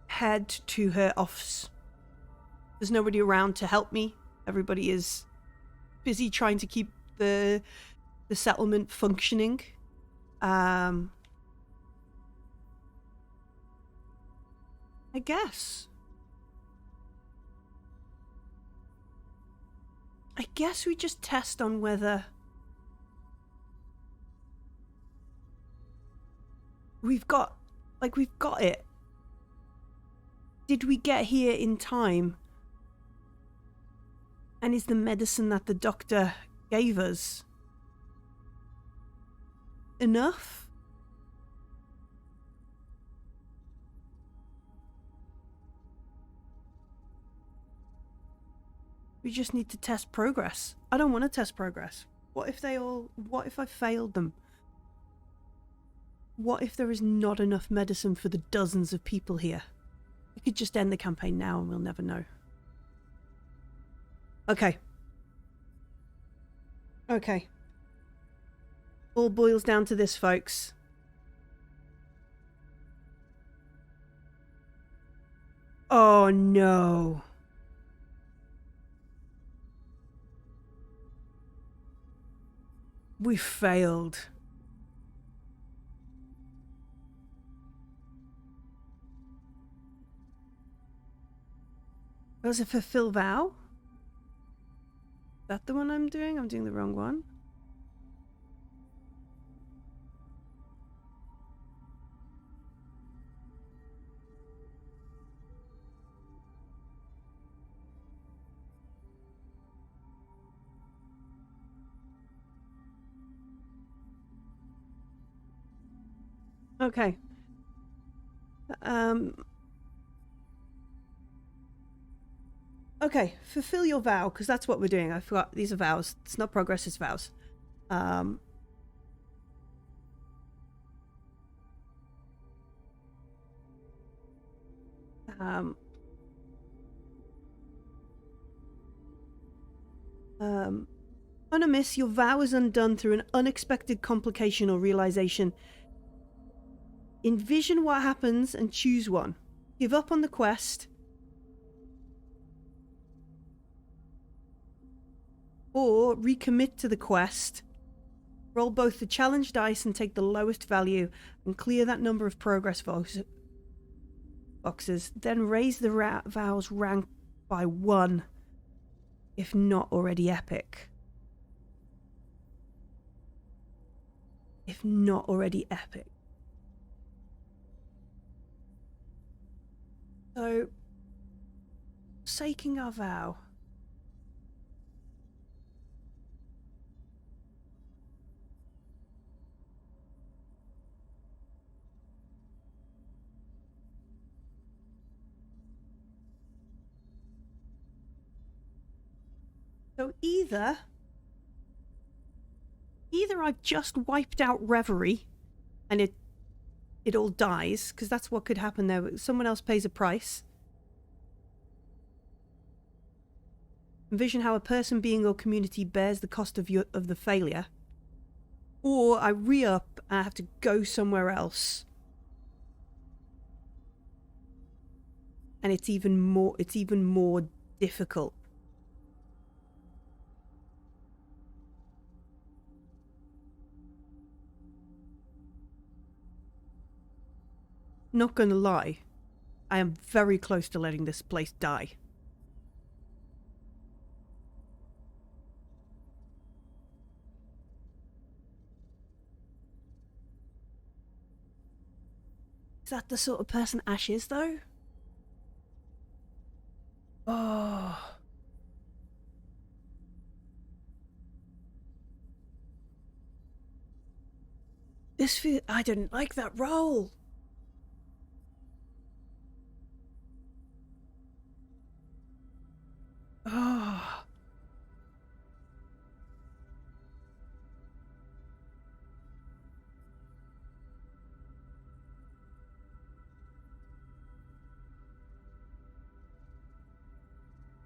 head to her office. There's nobody around to help me. Everybody is busy trying to keep the settlement functioning. I guess we just test on whether we've got it. Did we get here in time? And is the medicine that the doctor gave us enough? We just need to test progress. I don't want to test progress. What if I failed them? What if there is not enough medicine for the dozens of people here? I could just end the campaign now and we'll never know. Okay. All boils down to this, folks. Oh no. We failed. Was it fulfill vow? Is that the one I'm doing? I'm doing the wrong one. Okay. Okay, fulfill your vow, because that's what we're doing. I forgot, these are vows. It's not progress, it's vows. Um, um, On a miss, your vow is undone through an unexpected complication or realization. Envision what happens and choose one. Give up on the quest, or recommit to the quest. Roll both the challenge dice and take the lowest value and clear that number of progress boxes. Then raise the vow's rank by 1, if not already epic. If not already epic. So, forsaking our vow. So either I've just wiped out Reverie and it all dies, because that's what could happen there. Someone else pays a price. Envision how a person, being, or community bears the cost of the failure. Or I re-up and I have to go somewhere else. And it's even more difficult. Not gonna lie, I am very close to letting this place die. Is that the sort of person Ash is, though? Oh. I didn't like that roll. Oh.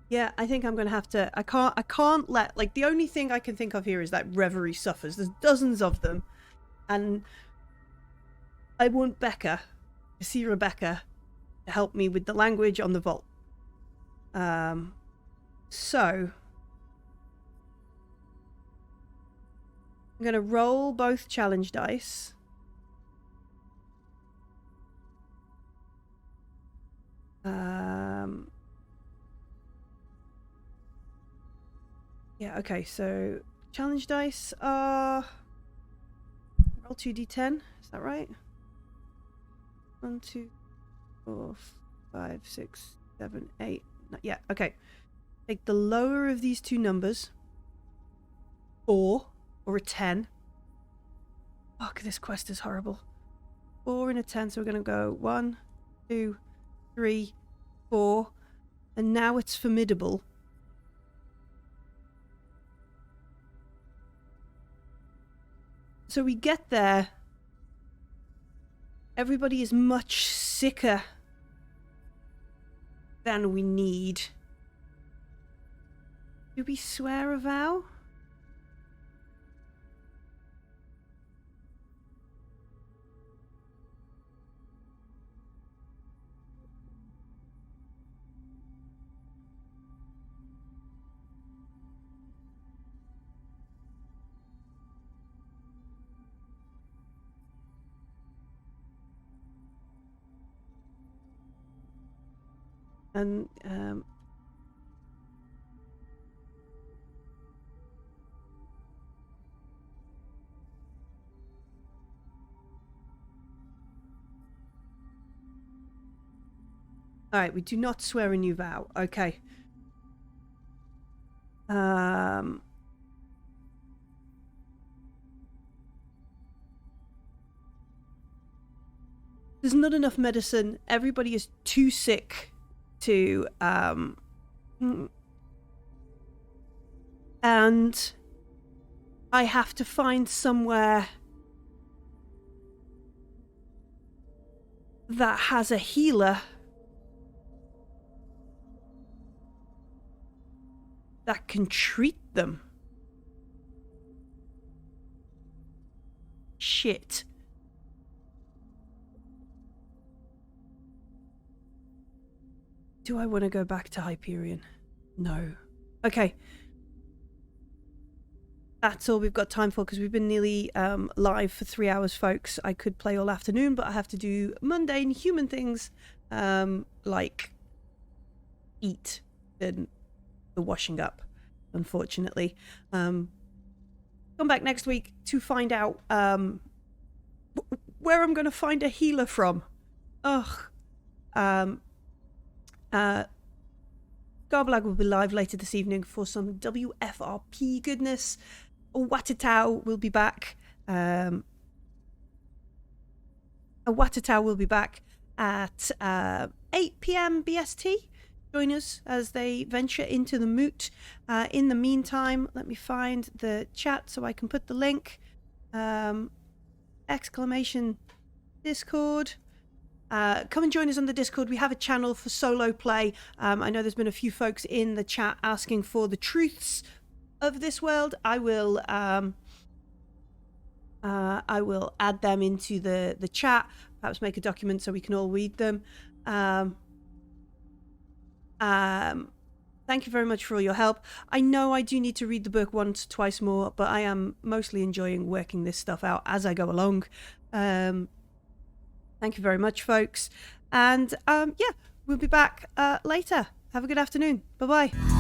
Yeah, I think I'm gonna have to. I can't let, like, the only thing I can think of here is that Reverie suffers. There's dozens of them, and I want Becca to see Rebecca to help me with the language on the vault. So I'm gonna roll both challenge dice. Yeah, okay, so challenge dice are roll 2d10, is that right? 1, 2, 4, 5, 6, 7, 8. Yeah, okay. Take the lower of these two numbers, 4 or a 10. Fuck, this quest is horrible. 4 and a 10, so we're gonna go 1, 2, 3, 4, and now it's formidable. So we get there. Everybody is much sicker than we need. Do we swear a vow? And all right, we do not swear a new vow. Okay. There's not enough medicine. Everybody is too sick to and I have to find somewhere that has a healer that can treat them. Shit. Do I want to go back to Hyperion? No. Okay. That's all we've got time for because we've been nearly live for 3 hours, folks. I could play all afternoon, but I have to do mundane human things like eat and the washing up, unfortunately. Come back next week to find out where I'm going to find a healer from. Ugh. Garblag will be live later this evening for some WFRP goodness. Watatau will be back. Watatau will be back at 8 p.m. BST. Join us as they venture into the moot. In the meantime, let me find the chat so I can put the link. Exclamation Discord. Come and join us on the Discord. We have a channel for solo play. I know there's been a few folks in the chat asking for the truths of this world. I will add them into the chat. Perhaps make a document so we can all read them. Thank you very much for all your help. I know I do need to read the book once, twice more, but I am mostly enjoying working this stuff out as I go along. Thank you very much, folks. And yeah, we'll be back later. Have a good afternoon. Bye-bye.